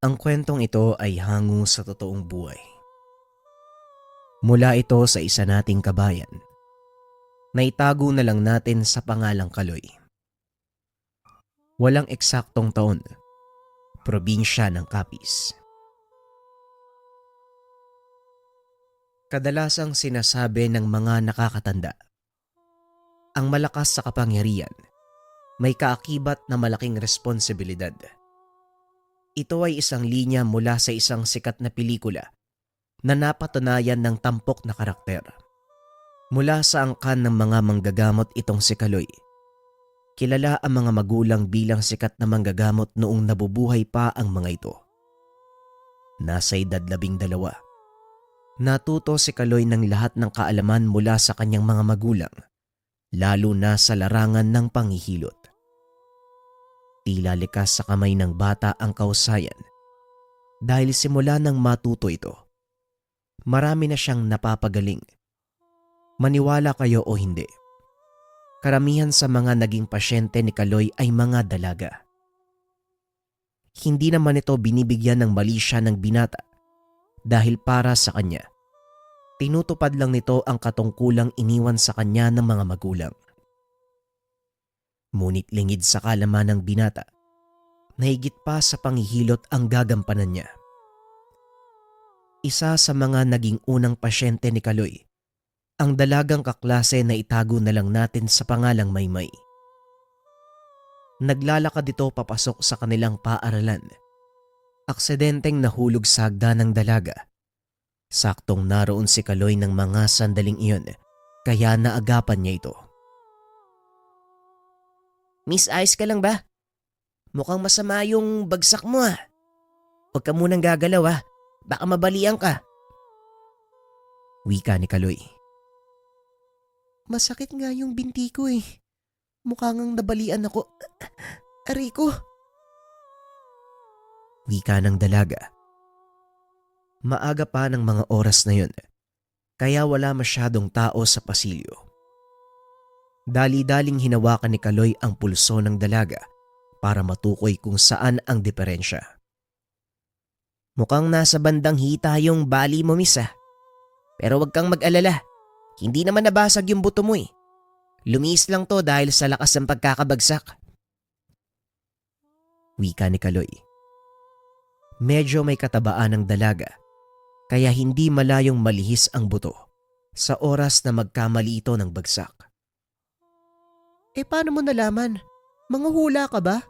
Ang kwentong ito ay hango sa totoong buhay. Mula ito sa isa nating kabayan na itago na lang natin sa pangalang Kaloy. Walang eksaktong taon, probinsya ng Capiz. Kadalasang sinasabi ng mga nakakatanda, ang malakas sa kapangyarihan may kaakibat na malaking responsibilidad. Ito ay isang linya mula sa isang sikat na pelikula na napatunayan ng tampok na karakter. Mula sa angkan ng mga manggagamot itong si Kaloy, kilala ang mga magulang bilang sikat na manggagamot noong nabubuhay pa ang mga ito. Nasa edad 12. Natuto si Kaloy ng lahat ng kaalaman mula sa kanyang mga magulang, lalo na sa larangan ng panghihilot. Tila likas sa kamay ng bata ang kausayan dahil simula nang matuto ito, marami na siyang napapagaling. Maniwala kayo o hindi, karamihan sa mga naging pasyente ni Kaloy ay mga dalaga. Hindi naman ito binibigyan ng mali siya ng binata dahil para sa kanya, tinutupad lang nito ang katungkulang iniwan sa kanya ng mga magulang. Ngunit lingid sa kalaman ng binata, nahigit pa sa panghihilot ang gagampanan niya. Isa sa mga naging unang pasyente ni Kaloy, ang dalagang kaklase na itago na lang natin sa pangalang Maymay. Naglalakad ito papasok sa kanilang paaralan. Aksidenteng nahulog sa hagdan ng dalaga. Saktong naroon si Kaloy ng mga sandaling iyon, kaya naagapan niya ito. Miss, ayos ka lang ba? Mukhang masama yung bagsak mo ah. Huwag ka munang gagalaw ah. Baka mabalian ka. Wika ni Kaloy. Masakit nga yung binti ko eh. Mukhang nabalian ako. Aray ko. Wika ng dalaga. Maaga pa ng mga oras na yun, kaya wala masyadong tao sa pasilyo. Dali-daling hinawakan ni Kaloy ang pulso ng dalaga para matukoy kung saan ang diferensya. Mukhang nasa bandang hita yung bali mo, miss ah. Pero wag kang mag-alala. Hindi naman nabasag yung buto mo eh. Lumiis lang to dahil sa lakas ng pagkakabagsak. Wika ni Kaloy. Medyo may katabaan ng dalaga, kaya hindi malayong malihis ang buto sa oras na magkamali ito ng bagsak. Eh paano mo nalaman? Manguhula ka ba?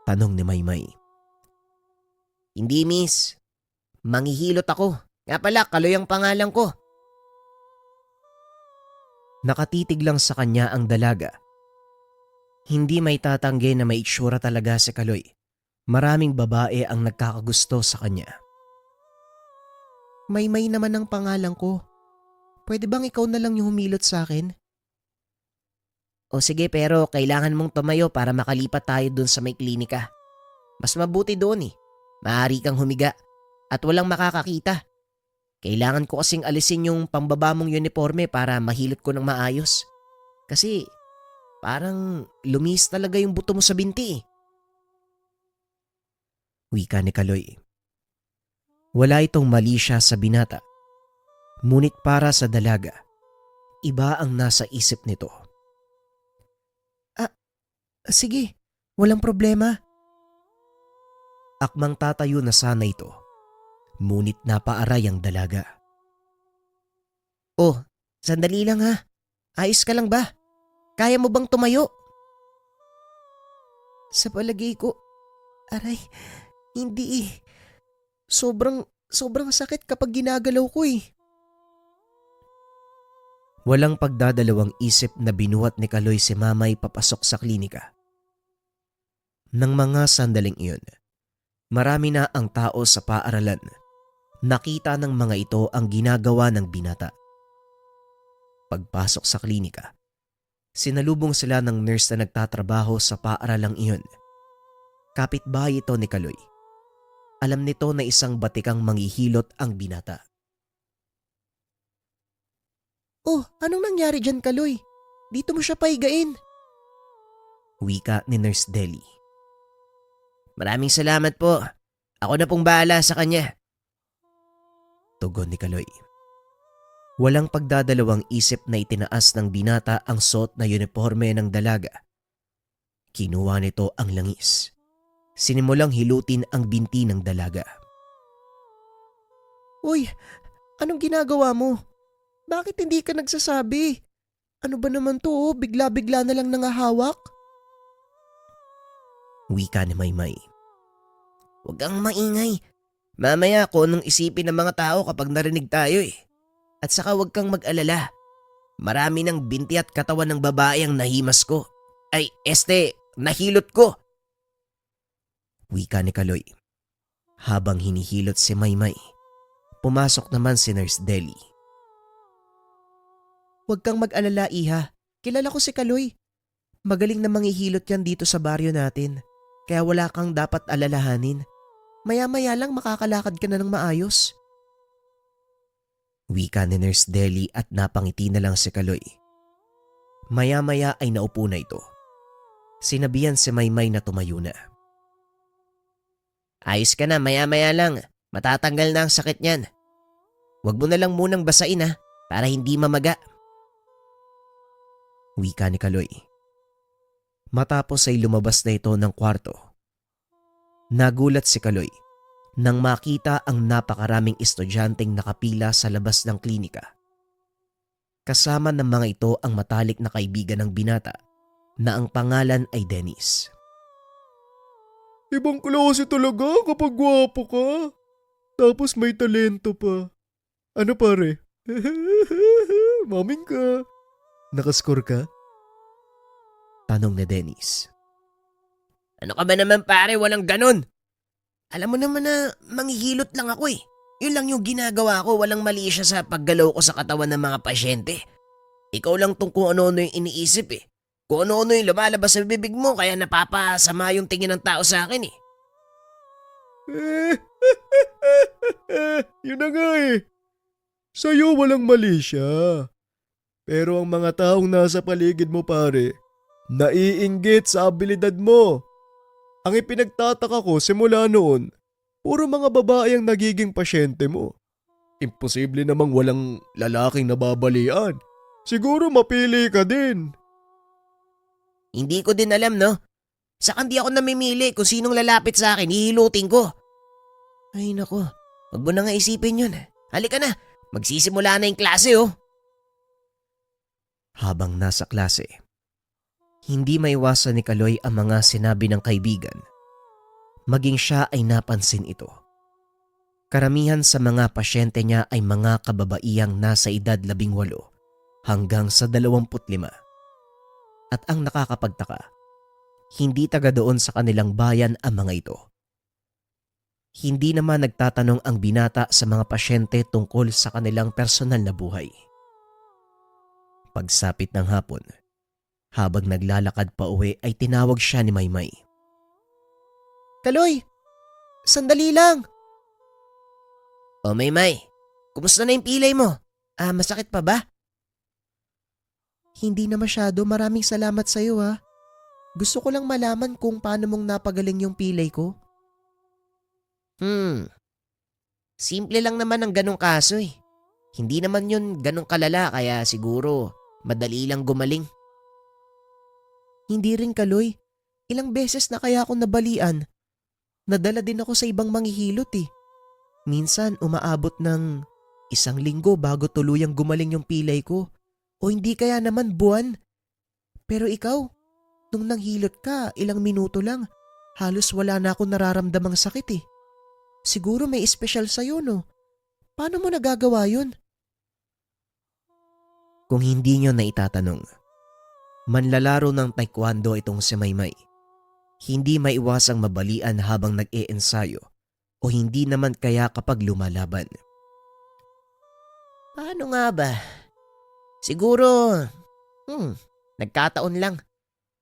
Tanong ni Maymay. Hindi miss. Manghihilot ako. Nga pala, Kaloy ang pangalan ko. Nakatitig lang sa kanya ang dalaga. Hindi may tatanggi na may itsura talaga si Kaloy. Maraming babae ang nagkakagusto sa kanya. Maymay naman ang pangalan ko. Pwede bang ikaw na lang yung humilot sa akin? O sige, pero kailangan mong tumayo para makalipat tayo dun sa may klinika. Mas mabuti doon eh. Maaari kang humiga at walang makakakita. Kailangan ko kasing alisin yung pambaba mong uniforme para mahilot ko ng maayos. Kasi parang lumis talaga yung buto mo sa binti eh. Wika ni Kaloy. Wala itong mali siya sa binata. Ngunit para sa dalaga, iba ang nasa isip nito. Sige, walang problema. Akmang tatayo na sana ito, ngunit napaaray ang dalaga. Oh, sandali lang ha. Ayos ka lang ba? Kaya mo bang tumayo? Sa palagay ko, aray, hindi eh. Sobrang sakit kapag ginagalaw ko eh. Walang pagdadalawang isip na binuhat ni Kaloy si Mamay papasok sa klinika. Nang mga sandaling iyon, marami na ang tao sa paaralan. Nakita ng mga ito ang ginagawa ng binata. Pagpasok sa klinika, sinalubong sila ng nurse na nagtatrabaho sa paaralang iyon. Kapitbahay ito ni Kaloy. Alam nito na isang batikang manghihilot ang binata. Oh, anong nangyari dyan, Kaloy? Dito mo siya paigain. Wika ni Nurse Deli. Maraming salamat po. Ako na pong bahala sa kanya. Tugon ni Kaloy. Walang pagdadalawang isip na itinaas ng binata ang suot na uniforme ng dalaga. Kinuha nito ang langis. Sinimulang hilutin ang binti ng dalaga. Uy, anong ginagawa mo? Bakit hindi ka nagsasabi? Ano ba naman to? Bigla-bigla na lang nangahawak? Wika ni Maymay. Huwag kang maingay. Mamaya kung anong isipin ng mga tao kapag narinig tayo eh. At saka huwag kang mag-alala. Marami ng binti at katawan ng babae ang nahimas ko. Nahilot ko. Wika ni Kaloy. Habang hinihilot si Maymay, pumasok naman si Nurse Deli. Huwag kang mag-alala, Iha. Kilala ko si Kaloy. Magaling na manghihilot yan dito sa baryo natin. Kaya wala kang dapat alalahanin. Maya-maya lang makakalakad ka na ng maayos. Wika ni Nurse Deli at napangiti na lang si Kaloy. Maya-maya ay naupo na ito. Sinabihan si Maymay na tumayo na. Ayos ka na, maya-maya lang. Matatanggal na ang sakit niyan. Huwag mo na lang munang basain ha, para hindi mamaga. Wika ni Kaloy. Matapos ay lumabas na ito ng kwarto. Nagulat si Kaloy nang makita ang napakaraming estudyanteng nakapila sa labas ng klinika. Kasama ng mga ito ang matalik na kaibigan ng binata na ang pangalan ay Dennis. Ibang klase talaga kapag gwapo ka. Tapos may talento pa. Ano pare? Maming ka. Nakascore ka? Tanong ni Dennis. Ano ka ba naman pare, walang ganon. Alam mo naman na manghihilot lang ako eh. Yun lang yung ginagawa ko, walang mali siya sa paggalaw ko sa katawan ng mga pasyente. Ikaw lang tong kung ano-ano yung iniisip eh. Kung ano-ano yung lumalabas sa bibig mo kaya napapasama yung tingin ng tao sa akin eh. Yun na nga eh. Sa'yo walang mali siya. Pero ang mga taong nasa paligid mo pare, naiinggit sa abilidad mo. Ang ipinagtataka ko simula noon, puro mga babae ang nagiging pasyente mo. Imposible namang walang lalaking nababalian. Siguro mapili ka din. Hindi ko din alam no. Saka hindi ako namimili kung sinong lalapit sa akin, hihilutin ko. Ay nako, wag mo na nga isipin yun. Halika na, magsisimula na yung klase oh. Habang nasa klase, hindi maiwasan ni Kaloy ang mga sinabi ng kaibigan. Maging siya ay napansin ito. Karamihan sa mga pasyente niya ay mga kababaiyang nasa edad 18 hanggang sa 25. At ang nakakapagtaka, hindi taga doon sa kanilang bayan ang mga ito. Hindi naman nagtatanong ang binata sa mga pasyente tungkol sa kanilang personal na buhay. Pagsapit ng hapon, habang naglalakad pa uwi ay tinawag siya ni Maymay. Kaloy, sandali lang. O Maymay, kumusta na yung pilay mo? Masakit pa ba? Hindi na masyado, maraming salamat sa iyo ha. Gusto ko lang malaman kung paano mong napagaling yung pilay ko. Simple lang naman ang ganong kaso eh. Hindi naman yun ganong kalala kaya siguro madali lang gumaling. Hindi rin Kaloy. Ilang beses na kaya ako nabalian. Nadala din ako sa ibang manghihilot eh. Minsan umaabot ng 1 linggo bago tuluyang gumaling yung pilay ko. O hindi kaya naman buwan. Pero ikaw, nung nanghilot ka, ilang minuto lang, halos wala na akong nararamdamang sakit eh. Siguro may espesyal sa'yo no? Paano mo nagagawa yun? Kung hindi nyo na itatanong, manlalaro ng taekwondo itong si Maymay. Hindi maiwasang mabalian habang nag-e-ensayo o hindi naman kaya kapag lumalaban. Paano nga ba? Siguro, nagkataon lang.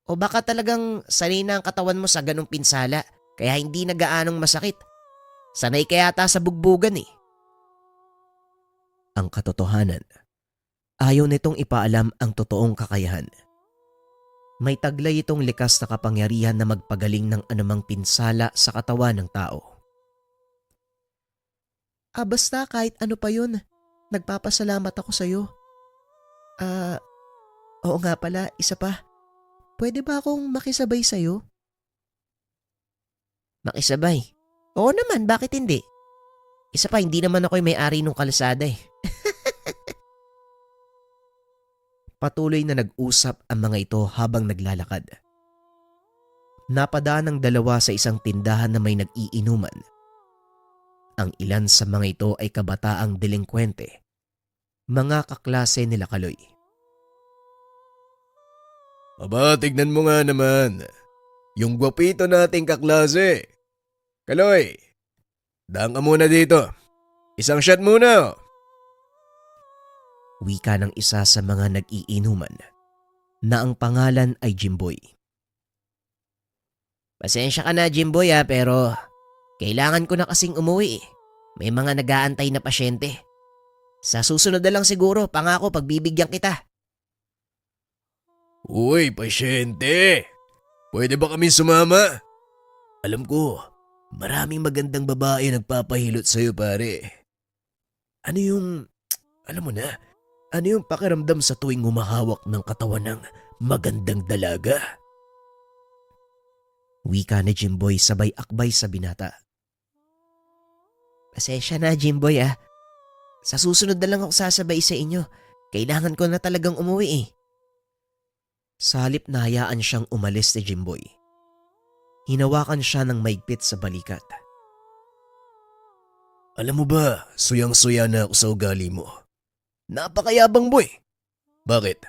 O baka talagang sanay na ang katawan mo sa ganong pinsala kaya hindi na gaanong masakit. Sanay ka yata sa bugbugan eh. Ang katotohanan, ayaw nitong ipaalam ang totoong kakayahan. May taglay itong likas na kapangyarihan na magpagaling ng anumang pinsala sa katawan ng tao. Basta kahit ano pa yun. Nagpapasalamat ako sa'yo. Oo nga pala, isa pa. Pwede ba akong makisabay sa'yo? Makisabay? Oo naman, bakit hindi? Isa pa, hindi naman ako yung may-ari ng kalsada eh. Patuloy na nag-usap ang mga ito habang naglalakad. Napadaan ang dalawa sa isang tindahan na may nag-iinuman. Ang ilan sa mga ito ay kabataang delinkwente, mga kaklase nila Kaloy. Aba, tignan mo nga naman. Yung gwapito nating kaklase. Kaloy, daan ka muna dito. Isang shot muna. Wika ng isa sa mga nag-iinuman na ang pangalan ay Jimboy. Pasensya ka na Jimboy pero kailangan ko na kasing umuwi eh. May mga nag-aantay na pasyente. Sa susunod na lang siguro, pangako pagbibigyan kita. Uy, pasyente. Pwede ba kami sumama? Alam ko, maraming magandang babae nagpapahilot sa'yo pare. Alam mo na, ano yung pakiramdam sa tuwing humahawak ng katawan ng magandang dalaga? Wika ni Jimboy sabay akbay sa binata. Pasensya na Jimboy Sa susunod na lang ako sasabay sa inyo. Kailangan ko na talagang umuwi eh. Sa halip na hayaan siyang umalis ni Jimboy, hinawakan siya ng maigpit sa balikat. Alam mo ba, suyang-suya na ako sa ugali mo. Napakayabang boy. Bakit?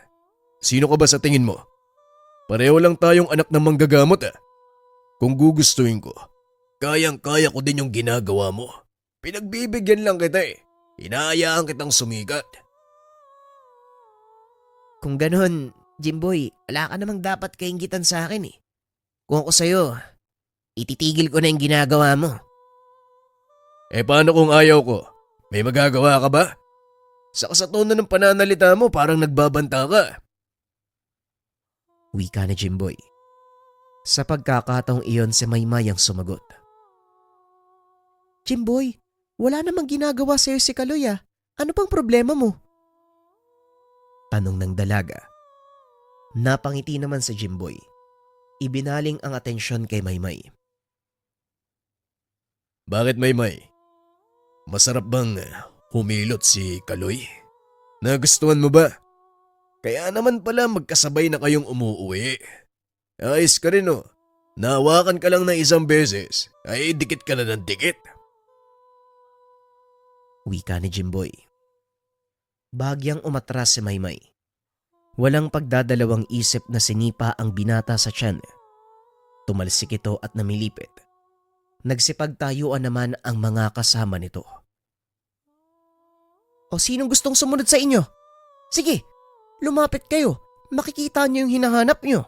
Sino ka ba sa tingin mo? Pareho lang tayong anak ng manggagamot Kung gugustuhin ko, kayang-kaya ko din yung ginagawa mo. Pinagbibigyan lang kita Hinahayaan kitang sumikat. Kung ganun, Jimboy, wala ka namang dapat kainggitan sa akin eh. Kung ako sa'yo, ititigil ko na yung ginagawa mo. Paano kung ayaw ko? May magagawa ka ba? Sa kasatono ng pananalita mo parang nagbabanta ka. Wika ni Jimboy. Sa pagkakataong iyon si Maymay ang sumagot. Jimboy, wala namang ginagawa sa'yo si Kaloy Ano pang problema mo? Tanong ng dalaga. Napangiti naman si Jimboy. Ibinaling ang atensyon kay Maymay. Bakit Maymay? Masarap bang humilot si Kaloy? Nagustuhan mo ba? Kaya naman pala magkasabay na kayong umuuwi. Ayos ka rin Nahawakan ka lang ng isang beses, ay dikit ka na ng dikit. Wika ni Jimboy. Bahagyang umatras si Maymay. Walang pagdadalawang isip na sinipa ang binata sa tiyan. Tumalsik ito at namilipit. Nagsipagtayuan naman ang mga kasama nito. O sinong gustong sumunod sa inyo? Sige, lumapit kayo. Makikita niyo yung hinahanap niyo.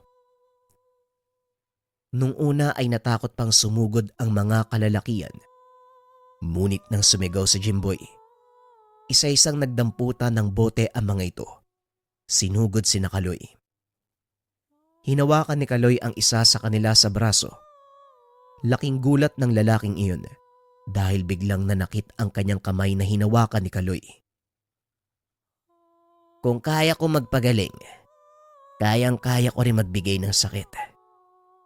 Nung una ay natakot pang sumugod ang mga kalalakian. Ngunit nang sumigaw si Jimboy, isa-isang nagdamputan ng bote ang mga ito. Sinugod si Kaloy. Hinawakan ni Kaloy ang isa sa kanila sa braso. Laking gulat ng lalaking iyon dahil biglang nanakit ang kanyang kamay na hinawakan ni Kaloy. Kung kaya ko magpagaling, kayang-kaya ko rin magbigay ng sakit.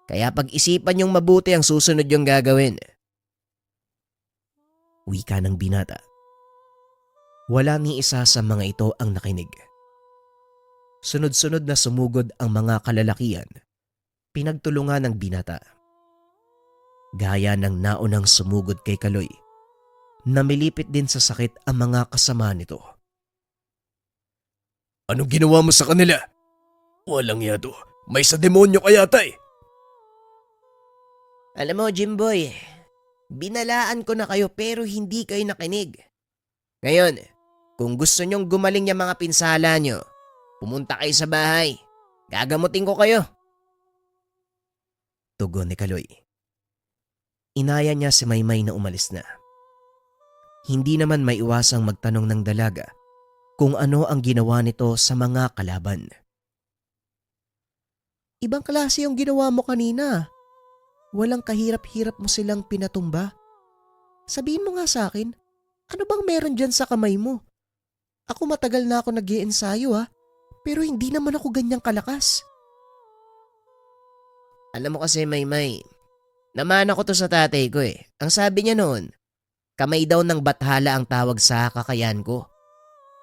Kaya pag-isipan niyong mabuti ang susunod yung gagawin. Wika ng binata. Wala ni isa sa mga ito ang nakinig. Sunod-sunod na sumugod ang mga kalalakian. Pinagtulungan ng binata. Gaya ng naunang sumugod kay Kaloy, namilipit din sa sakit ang mga kasama nito. Anong ginawa mo sa kanila? Walang yato. May sa demonyo kaya Alam mo Jimboy, binalaan ko na kayo pero hindi kayo nakinig. Ngayon, kung gusto nyong gumaling yung mga pinsala nyo, pumunta kayo sa bahay. Gagamutin ko kayo. Tugon ni Kaloy. Inaya niya si Maymay na umalis na. Hindi naman maiwasang magtanong ng dalaga kung ano ang ginawa nito sa mga kalaban. Ibang klase yung ginawa mo kanina. Walang kahirap-hirap mo silang pinatumba. Sabihin mo nga sa akin, Ano bang meron dyan sa kamay mo? Ako matagal na ako nag-iensayo pero hindi naman ako ganyang kalakas. Alam mo kasi, Maymay, namana ko to sa tatay ko eh. Ang sabi niya noon, kamay daw ng bathala ang tawag sa kakayan ko.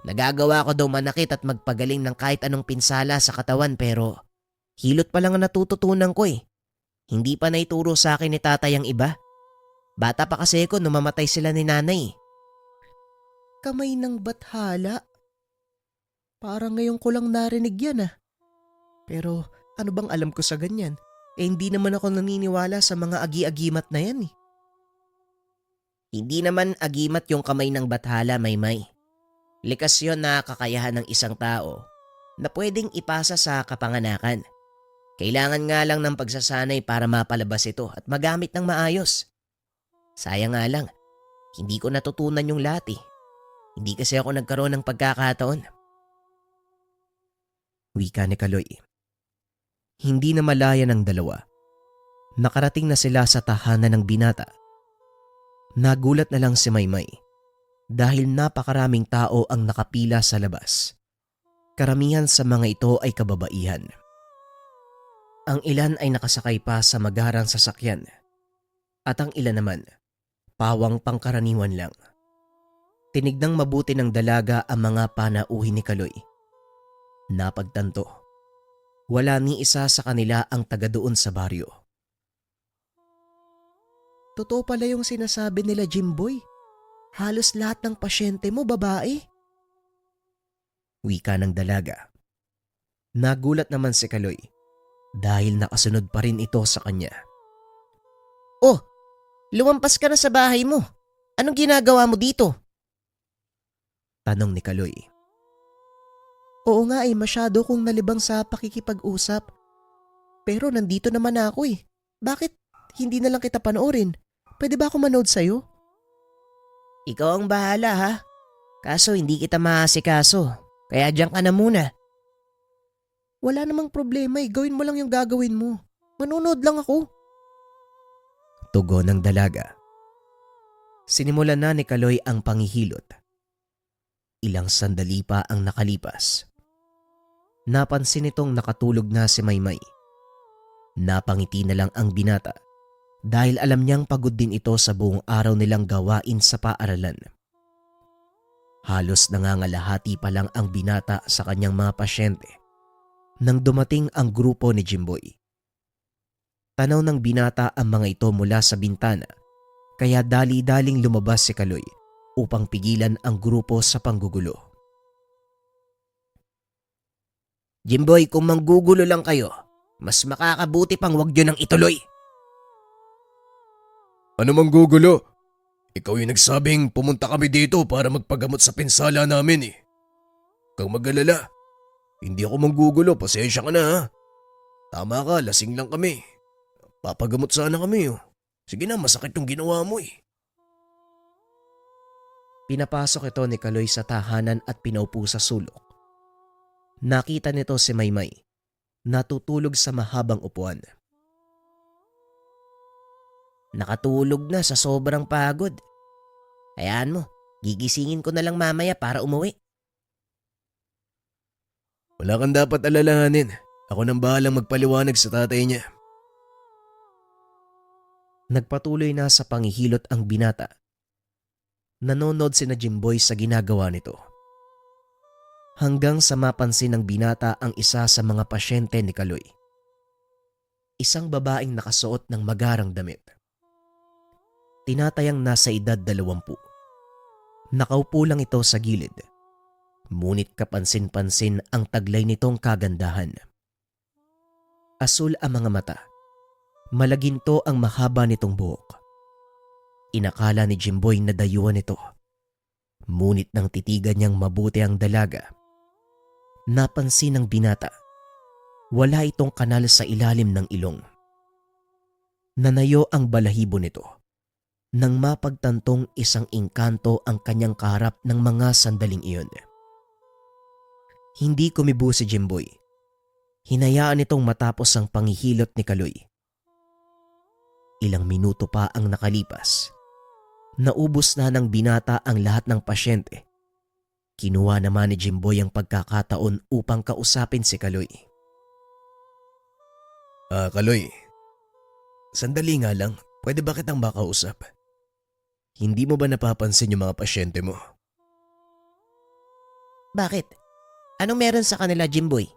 Nagagawa ko daw manakit at magpagaling ng kahit anong pinsala sa katawan pero hilot pa lang ang natututunan ko eh. Hindi pa naituro sa akin ni tatay ang iba. Bata pa kasi ako nung mamatay sila ni nanay. Kamay ng bathala? Parang ngayon ko lang narinig yan Pero ano bang alam ko sa ganyan? Hindi naman ako naniniwala sa mga agi-agimat na yan Hindi naman agimat yung kamay ng bathala, Maymay. Likas yun na kakayahan ng isang tao na pwedeng ipasa sa kapanganakan. Kailangan nga lang ng pagsasanay para mapalabas ito at magamit ng maayos. Sayang nga lang, hindi ko natutunan yung lahat. Hindi kasi ako nagkaroon ng pagkakataon. Wika ni Kaloy. Hindi na malaya ng dalawa. Nakarating na sila sa tahanan ng binata. Nagulat na lang si Maymay dahil napakaraming tao ang nakapila sa labas. Karamihan sa mga ito ay kababaihan. Ang ilan ay nakasakay pa sa magarang sasakyan at ang ilan naman pawang pangkaraniwan lang. Tinignang mabuti ng dalaga ang mga panauhin ni Kaloy. Napagtanto, wala ni isa sa kanila ang taga doon sa baryo. Totoo pala yung sinasabi nila, Jimboy. Halos lahat ng pasyente mo babae. Wika ng dalaga. Nagulat naman si Kaloy dahil nakasunod pa rin ito sa kanya. Oh, lumampas ka na sa bahay mo. Anong ginagawa mo dito? Tanong ni Kaloy. Oo nga masyado kong nalibang sa pakikipag-usap. Pero nandito naman ako Bakit hindi na lang kita panoorin? Pwede ba ako manood sa'yo? Ikaw ang bahala Kaso hindi kita maasikaso. Kaya diyan ka na muna. Wala namang problema Gawin mo lang yung gagawin mo. Manonood lang ako. Tugon ng dalaga. Sinimulan na ni Kaloy ang panghihilot. Ilang sandali pa ang nakalipas. Napansin nitong nakatulog na si Maymay. Napangiti na lang ang binata dahil alam niyang pagod din ito sa buong araw nilang gawain sa paaralan. Halos nangangalahati pa lang ang binata sa kanyang mga pasyente nang dumating ang grupo ni Jimboy. Tanaw ng binata ang mga ito mula sa bintana kaya dali-daling lumabas si Kaloy upang pigilan ang grupo sa panggugulo. Jimboy, kung manggugulo lang kayo, mas makakabuti pang wag nyo nang ituloy. Ano mang gugulo? Ikaw yung nagsabing pumunta kami dito para magpagamot sa pinsala namin Kang mag-alala. Hindi ako manggugulo, pasensya ka na Tama ka, lasing lang kami. Papagamot sana kami Sige na, masakit yung ginawa mo Pinapasok ito ni Kaloy sa tahanan at pinaupo sa sulok. Nakita nito si Maymay, natutulog sa mahabang upuan. Nakatulog na sa sobrang pagod. Hayaan mo, gigisingin ko na lang mamaya para umuwi. Wala kang dapat alalahanin. Ako nang bahalang magpaliwanag sa tatay niya. Nagpatuloy na sa panghihilot ang binata. Nanonood si na Jimboy sa ginagawa nito. Hanggang sa mapansin ng binata ang isa sa mga pasyente ni Kaloy. Isang babaeng nakasuot ng magarang damit. Tinatayang nasa edad 20. Nakaupo lang ito sa gilid. Ngunit kapansin-pansin ang taglay nitong kagandahan. Asul ang mga mata. Malaginto ang mahaba nitong buhok. Inakala ni Jimboy na dayuhan ito. Ngunit nang titigan niyang mabuti ang dalaga, napansin ng binata, wala itong kanal sa ilalim ng ilong. Nanayo ang balahibo nito nang mapagtantong isang engkanto ang kanyang kaharap ng mga sandaling iyon. Hindi kumibo si Jimboy. Hinayaan itong matapos ang panghihilot ni Kaloy. Ilang minuto pa ang nakalipas. Naubos na ng binata ang lahat ng pasyente. Kinuha naman ni Jimboy ang pagkakataon upang kausapin si Kaloy. Kaloy, sandali nga lang. Pwede ba kitang makausap? Hindi mo ba napapansin yung mga pasyente mo? Bakit? Anong meron sa kanila, Jimboy?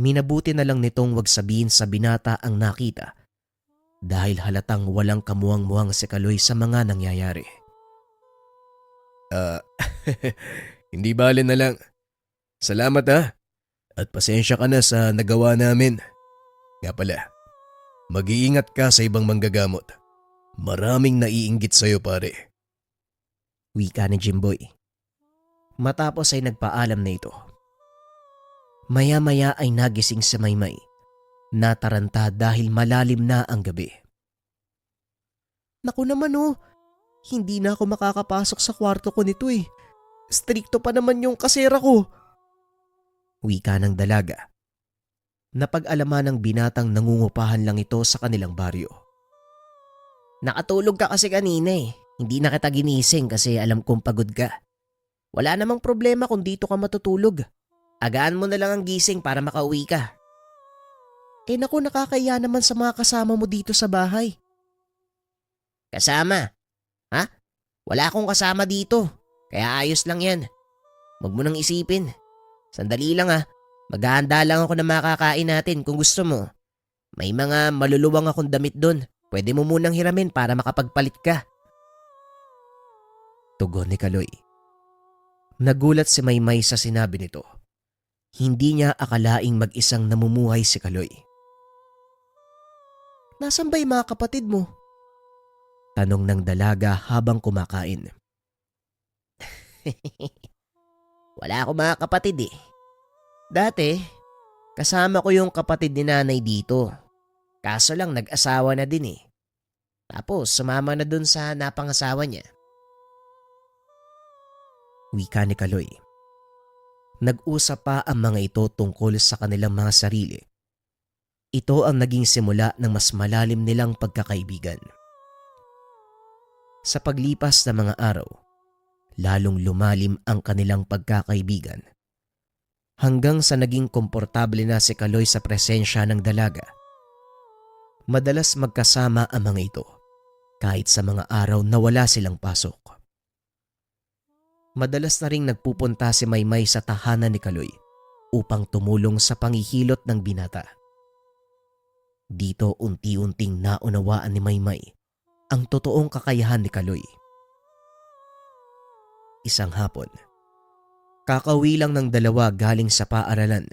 Minabuti na lang nitong wag sabihin sa binata ang nakita dahil halatang walang kamuwang-muwang si Kaloy sa mga nangyayari. Hindi bale na lang. Salamat at pasensya ka na sa nagawa namin. Nga pala, mag-iingat ka sa ibang manggagamot. Maraming naiinggit sa'yo pare. Wika ni Jimboy. Matapos ay nagpaalam na ito. Maya-maya ay nagising si Maymay. Nataranta dahil malalim na ang gabi. Naku naman hindi na ako makakapasok sa kwarto ko nito eh. Strikto pa naman yung kasera ko. Wika ng dalaga. Napag-alaman ng binatang nangungupahan lang ito sa kanilang baryo. Nakatulog ka kasi kanina eh. Hindi na kita ginising kasi alam kong pagod ka. Wala namang problema kung dito ka matutulog. Agaan mo na lang ang gising para makauwi ka. Naku, nakakaya naman sa mga kasama mo dito sa bahay. Kasama? Ha? Wala akong kasama dito. Kaya ayos lang yan. Huwag mo nang isipin. Sandali lang Maghahanda lang ako ng makakain natin kung gusto mo. May mga maluluwang akong damit doon. Pwede mo munang hiramin para makapagpalit ka. Tugon ni Kaloy. Nagulat si Maymay sa sinabi nito. Hindi niya akalaing mag-isang namumuhay si Kaloy. Nasaan ba yung mga kapatid mo? Tanong ng dalaga habang kumakain. Wala akong mga kapatid eh. Dati, kasama ko yung kapatid ni nanay dito. Kaso lang nag-asawa na din eh. Tapos sumama na dun sa napangasawa niya. Wika ni Kaloy. Nag-usap pa ang mga ito tungkol sa kanilang mga sarili. Ito ang naging simula ng mas malalim nilang pagkakaibigan. Sa paglipas ng mga araw, lalong lumalim ang kanilang pagkakaibigan. Hanggang sa naging komportable na si Kaloy sa presensya ng dalaga. Madalas magkasama ang mga ito kahit sa mga araw na wala silang pasok. Madalas na ring nagpupunta si Maymay sa tahanan ni Kaloy upang tumulong sa panghihilot ng binata. Dito unti-unting naunawaan ni Maymay ang totoong kakayahan ni Kaloy. Isang hapon, kakauwi lang ng dalawa galing sa paaralan.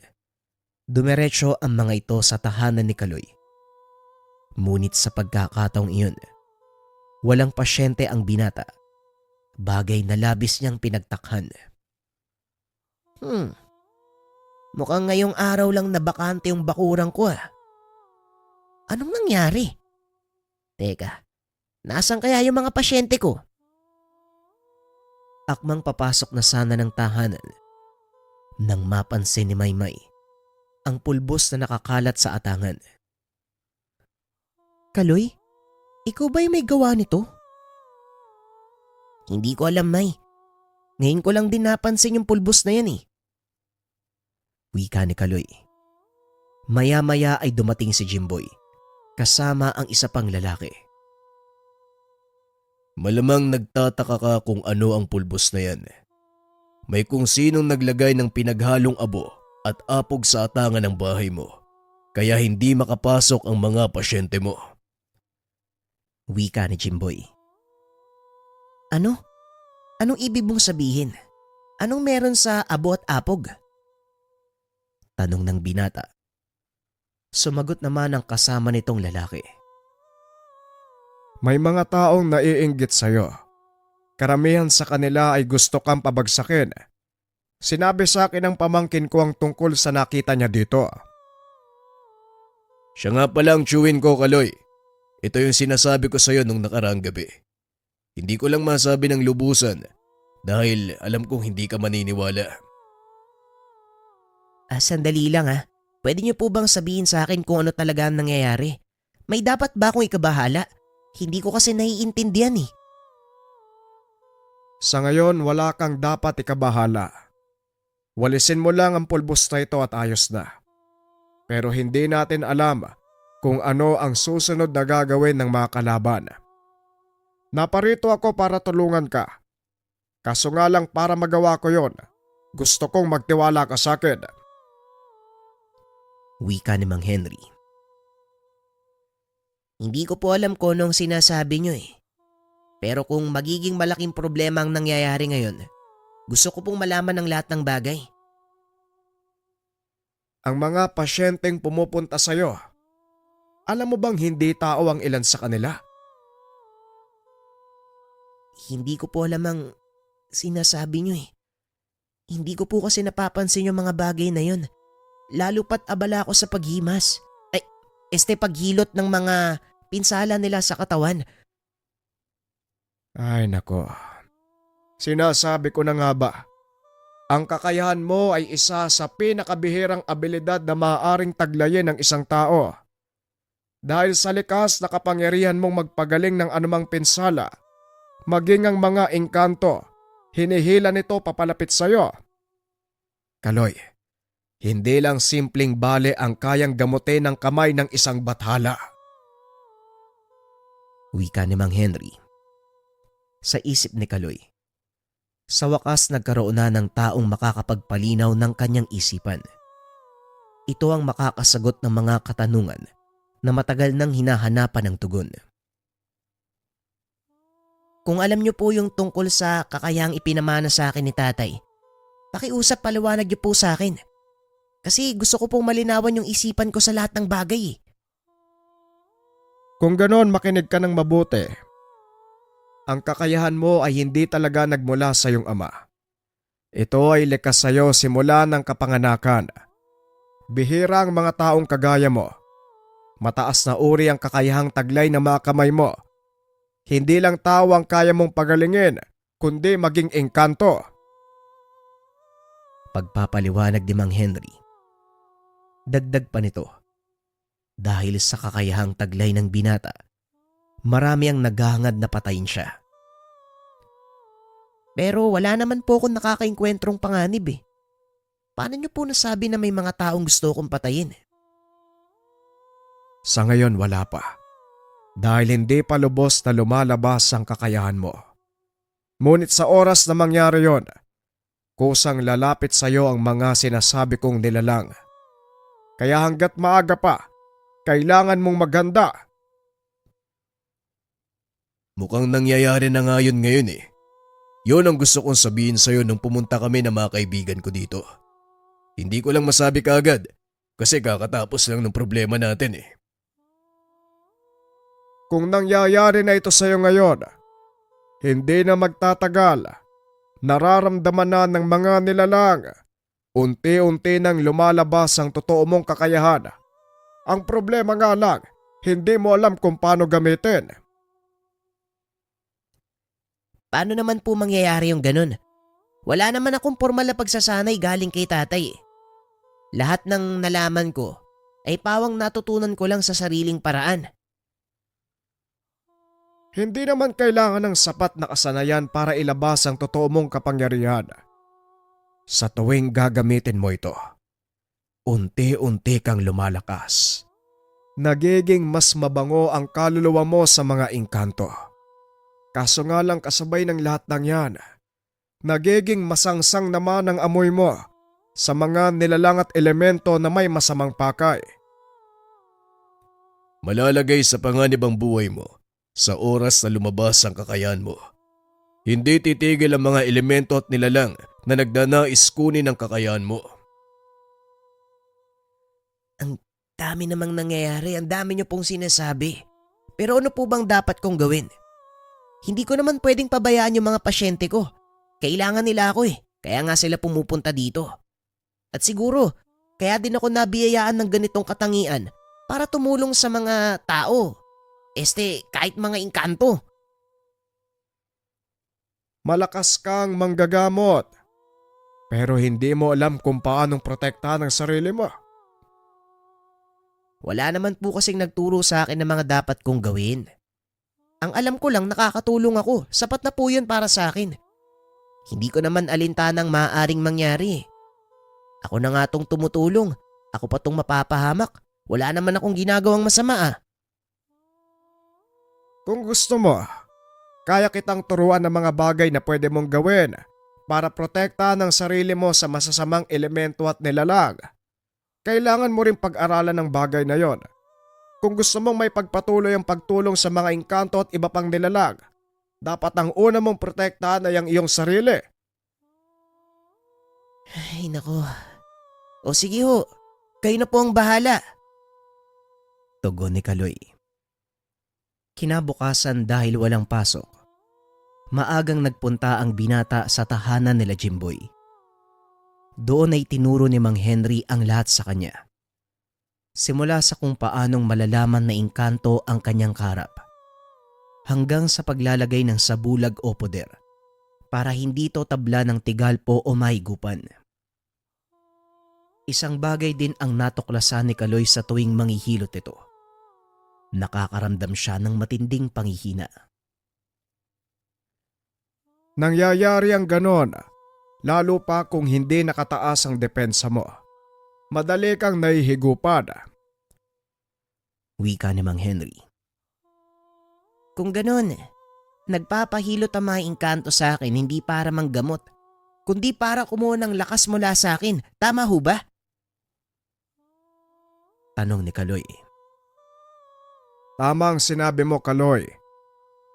Dumiretso ang mga ito sa tahanan ni Kaloy. Ngunit sa pagkakataong iyon, walang pasyente ang binata. Bagay na labis niyang pinagtakhan. Mukhang ngayong araw lang na bakante yung bakurang ko Anong nangyari? Teka, nasan kaya yung mga pasyente ko? Akmang papasok na sana ng tahanan nang mapansin ni Maymay ang pulbos na nakakalat sa atangan. Kaloy, ikaw ba yung may gawa nito? Hindi ko alam, May. Ngayon ko lang din napansin yung pulbos na yan Wika ni Kaloy. Maya-maya ay dumating si Jimboy kasama ang isa pang lalaki. Malamang nagtataka ka kung ano ang pulbos na yan. May kung sinong naglagay ng pinaghalong abo at apog sa atangan ng bahay mo. Kaya hindi makapasok ang mga pasyente mo. Wika ni Jimboy. Ano? Anong ibig mong sabihin? Anong meron sa abo at apog? Tanong ng binata. Sumagot naman ang kasama nitong lalaki. May mga taong naiinggit sa'yo. Karamihan sa kanila ay gusto kang pabagsakin. Sinabi sa akin ng pamangkin ko ang tungkol sa nakita niya dito. Siya nga pala ang chewin ko, Kaloy. Ito yung sinasabi ko sa'yo nung nakaraang gabi. Hindi ko lang masabi ng lubusan dahil alam kong hindi ka maniniwala. Sandali lang Pwede niyo po bang sabihin sa akin kung ano talaga ang nangyayari? May dapat ba akong ikabahala? Hindi ko kasi naiintindihan eh. Sa ngayon, wala kang dapat ikabahala. Walisin mo lang ang pulbos na ito at ayos na. Pero hindi natin alam kung ano ang susunod na gagawin ng mga kalaban. Naparito ako para tulungan ka. Kaso nga lang para magawa ko yon, gusto kong magtiwala ka sa akin. Wika ni Mang Henry. Hindi ko po alam kung anong sinasabi nyo eh. Pero kung magiging malaking problema ang nangyayari ngayon, gusto ko pong malaman ng lahat ng bagay. Ang mga pasyenteng pumupunta sa'yo, alam mo bang hindi tao ang ilan sa kanila? Hindi ko po alam ang sinasabi nyo eh. Hindi ko po kasi napapansin yung mga bagay na yun. Lalo pat abala ako sa paghimas. Paghilot ng mga pinsala nila sa katawan. Ay nako, sinasabi ko na nga ba, ang kakayahan mo ay isa sa pinakabihirang abilidad na maaaring taglayin ng isang tao. Dahil sa likas na kapangyarihan mong magpagaling ng anumang pinsala, maging ang mga engkanto, hinihila nito papalapit sa iyo. Kaloy, hindi lang simpleng bale ang kayang gamutin ng kamay ng isang bathala. Wika ni Mang Henry. Sa isip ni Kaloy, sa wakas nagkaroon na ng taong makakapagpalinaw ng kanyang isipan. Ito ang makakasagot ng mga katanungan na matagal nang hinahanapan ng tugon. Kung alam nyo po yung tungkol sa kakayahang ipinamana sa akin ni tatay, pakiusap paliwanag nyo po sa akin. Kasi gusto ko pong malinawan yung isipan ko sa lahat ng bagay eh. Kung ganon, makinig ka ng mabuti. Ang kakayahan mo ay hindi talaga nagmula sa iyong ama. Ito ay likas sa iyo simula ng kapanganakan. Bihira ang mga taong kagaya mo. Mataas na uri ang kakayahang taglay ng mga kamay mo. Hindi lang tao ang kaya mong pagalingin, kundi maging engkanto. Pagpapaliwanag ni Mang Henry. Dagdag pa nito, dahil sa kakayahang taglay ng binata, marami ang naghahangad na patayin siya. Pero wala naman po akong nakakaengkwentrong panganib eh. Paano nyo po nasabi na may mga taong gusto kong patayin? Sa ngayon wala pa. Dahil hindi pa lubos na lumalabas ang kakayahan mo. Ngunit sa oras na mangyari yon, kusang lalapit sa iyo ang mga sinasabi kong nilalang. Kaya hanggat maaga pa, kailangan mong maghanda. Mukhang nangyayari na nga yun ngayon eh. Yun ang gusto kong sabihin sa'yo nung pumunta kami ng mga kaibigan ko dito. Hindi ko lang masabi kaagad kasi kakatapos lang ng problema natin eh. Kung nangyayari na ito sa iyo ngayon, hindi na magtatagal. Nararamdaman na ng mga nilalang. Unti-unti nang lumalabas ang totoo mong kakayahan. Ang problema nga lang, hindi mo alam kung paano gamitin. Paano naman po mangyayari yung ganun? Wala naman akong formal na pagsasanay galing kay tatay eh. Lahat ng nalaman ko ay pawang natutunan ko lang sa sariling paraan. Hindi naman kailangan ng sapat na kasanayan para ilabas ang totoo mong kapangyarihan. Sa tuwing gagamitin mo ito, unti-unti kang lumalakas. Nagiging mas mabango ang kaluluwa mo sa mga engkanto. Kaso nga lang kasabay ng lahat ng yan, nagiging masangsang naman ang amoy mo sa mga nilalang at elemento na may masamang pakay. Malalagay sa panganib ang buhay mo sa oras na lumabas ang kakayahan mo. Hindi titigil ang mga elemento at nilalang na nagnanais kunin ang kakayahan mo. Ang dami namang nangyayari, ang dami niyo pong sinasabi. Pero ano po bang dapat kong gawin? Hindi ko naman pwedeng pabayaan yung mga pasyente ko. Kailangan nila ako eh, kaya nga sila pumupunta dito. At siguro, kaya din ako nabiyayaan ng ganitong katangian para tumulong sa mga tao. Kahit mga engkanto. Malakas kang manggagamot, pero hindi mo alam kung paanong protektahan ang sarili mo. Wala naman po kasing nagturo sa akin ng mga dapat kong gawin. Ang alam ko lang nakakatulong ako. Sapat na po yun para sa akin. Hindi ko naman alintanang maaaring mangyari. Ako na nga tong tumutulong. Ako pa tong mapapahamak. Wala naman akong ginagawang masama. Kung gusto mo, kaya kitang turuan ng mga bagay na pwede mong gawin para protektahan ang sarili mo sa masasamang elemento at nilalang. Kailangan mo rin pag-aralan ng bagay na yon. Kung gusto mong may pagpatuloy ang pagtulong sa mga engkanto at iba pang nilalang, dapat ang una mong protektahan ay ang iyong sarili. Ay nako. O sige ho, kayo na po ang bahala. Tugon ni Kaloy. Kinabukasan dahil walang pasok, maagang nagpunta ang binata sa tahanan nila Jimboy. Doon ay tinuro ni Mang Henry ang lahat sa kanya. Simula sa kung paanong malalaman na engkanto ang kanyang karap, hanggang sa paglalagay ng sabulag o poder para hindi to tabla ng tigalpo o mahigupan. Isang bagay din ang natuklasan ni Kaloy sa tuwing manghihilot ito. Nakakaramdam siya ng matinding panghihina. Nangyayari ang ganon, lalo pa kung hindi nakataas ang depensa mo. Madali kang nahihigupan. Wika ni Mang Henry. Kung ganun, nagpapahilot ang mga engkanto sa akin hindi para manggamot, kundi para kumuha ng lakas mula sa akin. Tama ho ba? Tanong ni Kaloy. Tamang sinabi mo, Kaloy.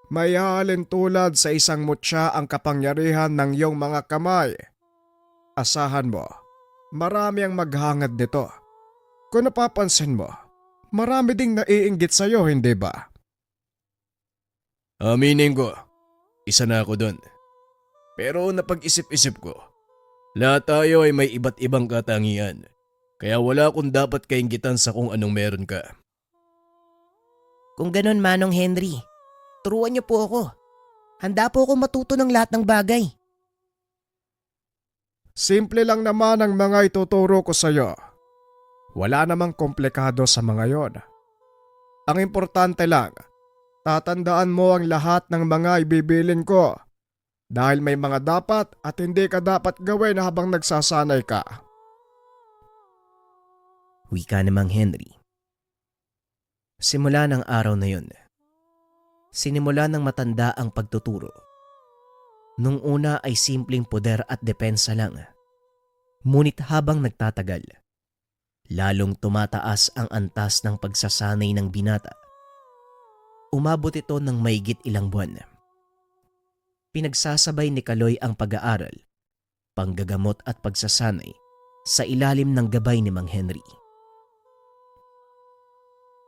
May halin tulad sa isang mutya ang kapangyarihan ng iyong mga kamay. Asahan mo, marami ang maghangad nito. Kung napapansin mo, marami ding naiinggit sa'yo, hindi ba? Aminin ko, isa na ako doon. Pero napag-isip-isip ko, lahat tayo ay may iba't ibang katangian. Kaya wala akong dapat kainggitan sa kung anong meron ka. Kung ganun, Manong Henry, turuan niyo po ako. Handa po ako matuto ng lahat ng bagay. Simple lang naman ang mga ituturo ko sa'yo. Wala namang komplikado sa mga yon. Ang importante lang, tatandaan mo ang lahat ng mga ibibilin ko dahil may mga dapat at hindi ka dapat gawin habang nagsasanay ka. Wika ni Mang Henry. Simula ng araw na yun, sinimula ng matanda ang pagtuturo. Nung una ay simpleng poder at depensa lang. Ngunit habang nagtatagal, lalong tumataas ang antas ng pagsasanay ng binata. Umabot ito ng maigit ilang buwan. Pinagsasabay ni Kaloy ang pag-aaral, panggagamot at pagsasanay sa ilalim ng gabay ni Mang Henry.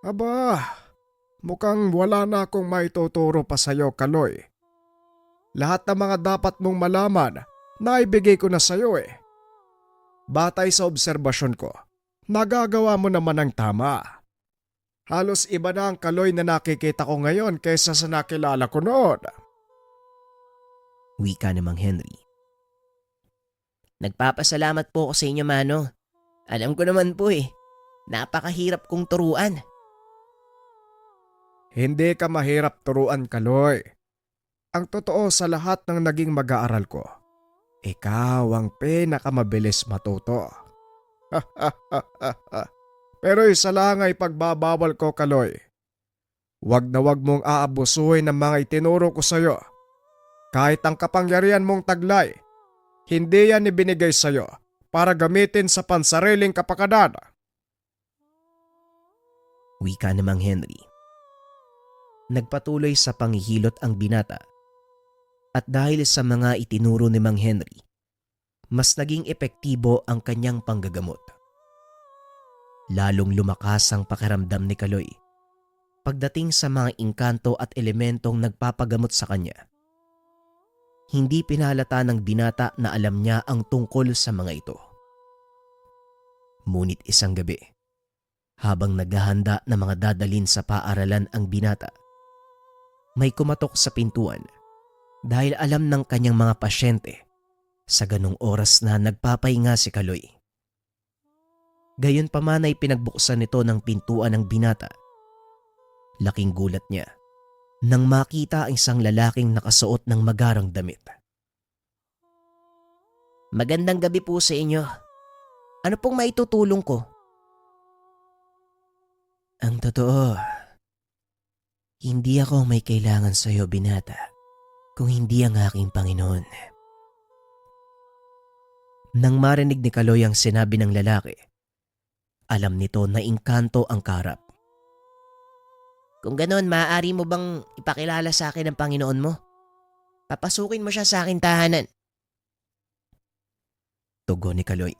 Aba, mukhang wala na akong maituturo pa sa'yo, Kaloy. Lahat ng mga dapat mong malaman, naibigay ko na sa'yo eh. Batay sa obserbasyon ko, nagagawa mo naman ang tama. Halos iba na ang Kaloy na nakikita ko ngayon kaysa sa nakilala ko noon. Wika ni Mang Henry. Nagpapasalamat po ako sa inyo, Mano. Alam ko naman po napakahirap kong turuan. Hindi ka mahirap turuan, Kaloy. Ang totoo sa lahat ng naging mag-aaral ko, ikaw ang pinakamabilis matuto. Pero isa lang ay pagbabawal ko, Kaloy. Wag na wag mong aabusuhin ng mga itinuro ko sa'yo. Kahit ang kapangyarihan mong taglay, hindi yan ibinigay sa'yo para gamitin sa pansariling kapakanan. Wika ni Mang Henry. Nagpatuloy sa panghihilot ang binata. At dahil sa mga itinuro ni Mang Henry, mas naging epektibo ang kanyang panggagamot. Lalong lumakas ang pakiramdam ni Kaloy pagdating sa mga engkanto at elementong nagpapagamot sa kanya. Hindi pinalata ng binata na alam niya ang tungkol sa mga ito. Ngunit isang gabi, habang naghahanda na mga dadalhin sa paaralan ang binata, may kumatok sa pintuan dahil alam ng kanyang mga pasyente sa ganong oras na nagpapahinga si Kaloy. Gayunpaman ay pinagbuksan nito ng pintuan ng binata. Laking gulat niya nang makita ang isang lalaking nakasuot ng magarang damit. Magandang gabi po sa inyo. Ano pong maitutulong ko? Ang totoo, hindi ako may kailangan sa iyo, binata, kung hindi ang aking Panginoon. Nang marinig ni Kaloy ang sinabi ng lalaki, alam nito na engkanto ang karap. Kung ganoon, maaari mo bang ipakilala sa akin ang Panginoon mo? Papasukin mo siya sa aking tahanan. Tugon ni Kaloy.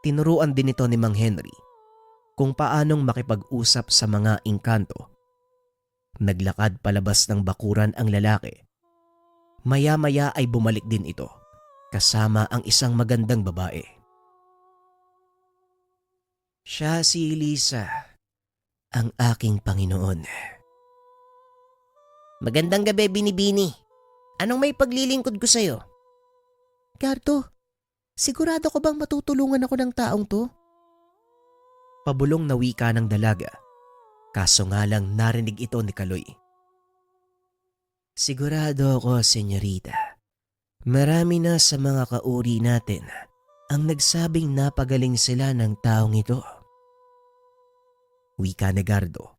Tinuruan din ito ni Mang Henry kung paanong makipag-usap sa mga engkanto. Naglakad palabas ng bakuran ang lalaki. Maya-maya ay bumalik din ito kasama ang isang magandang babae. Siya si Lisa, ang aking Panginoon. Magandang gabi, Binibini. Anong may paglilingkod ko sa'yo? Gardo, sigurado ko bang matutulungan ako ng taong to? Pabulong na wika ng dalaga, kaso nga lang narinig ito ni Kaloy. Sigurado ako, senyorita. Marami na sa mga kauri natin ang nagsabing napagaling sila ng taong ito. Wika ni Gardo.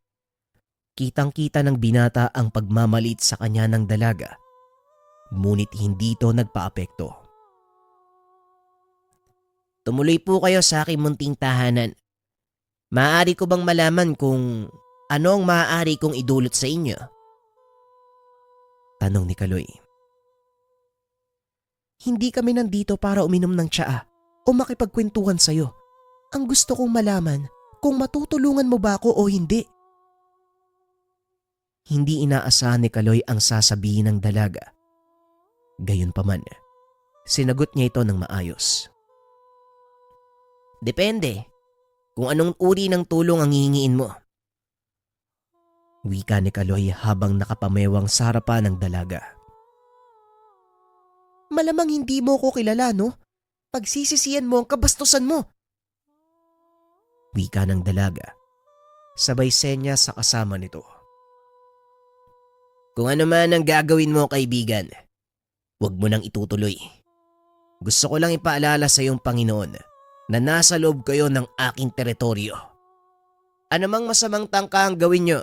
Kitang-kita ng binata ang pagmamalit sa kanya ng dalaga, ngunit hindi ito nagpaapekto. Tumuloy po kayo sa aking munting tahanan. Maaari ko bang malaman kung anong maaari kong idulot sa inyo? Tanong ni Kaloy. Hindi kami nandito para uminom ng tsaa o makipagkwentuhan sa'yo. Ang gusto kong malaman kung matutulungan mo ba ako o hindi. Hindi inaasahan ni Kaloy ang sasabihin ng dalaga. Gayunpaman, sinagot niya ito ng maayos. Depende kung anong uri ng tulong ang hihingiin mo. Wika ni Kaloy habang nakapamewang sa harapan ng dalaga. Malamang hindi mo ko kilala, no? Pagsisisihan mo ang kabastusan mo. Wika ng dalaga, sabay senya sa kasama nito. Kung ano man ang gagawin mo, kaibigan, huwag mo nang itutuloy. Gusto ko lang ipaalala sa iyong Panginoon na nasa loob kayo ng aking teritoryo. Anumang masamang tangka ang gawin nyo,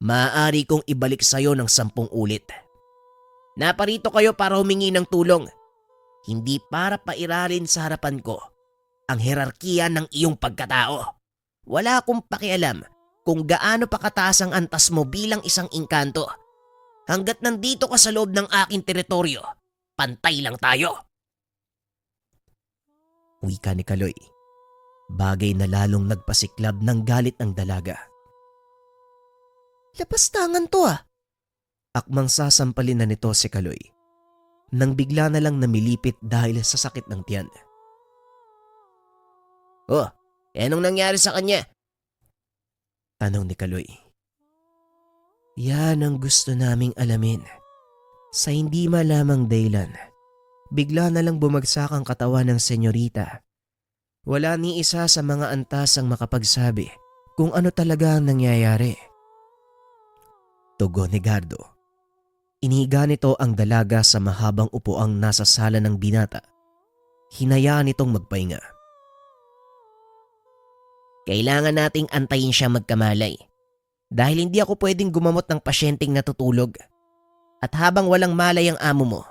maaari kong ibalik sa iyo ng 10 ulit. Naparito kayo para humingi ng tulong, hindi para pairalin sa harapan ko ang hierarkiya ng iyong pagkatao. Wala akong pakialam kung gaano pa kataas ang antas mo bilang isang engkanto. Hanggat nandito ka sa loob ng aking teritoryo, pantay lang tayo. Wika ni Kaloy, bagay na lalong nagpasiklab ng galit ng dalaga. Lapastangan to ah! Akmang sasampalin na nito si Kaloy, nang bigla na lang namilipit dahil sa sakit ng tiyan. Oh, anong nangyari sa kanya? Tanong ni Kaloy. Yan ang gusto naming alamin. Sa hindi malamang dahilan, bigla na lang bumagsak ang katawan ng senyorita. Wala ni isa sa mga antas ang makapagsabi kung ano talaga ang nangyayari. Tugon ni Gardo. Inihiga nito ang dalaga sa mahabang upuang nasa sala ng binata. Hinayaan itong magpahinga. Kailangan nating antayin siya magkamalay. Dahil hindi ako pwedeng gumamot ng pasyenteng natutulog. At habang walang malay ang amo mo,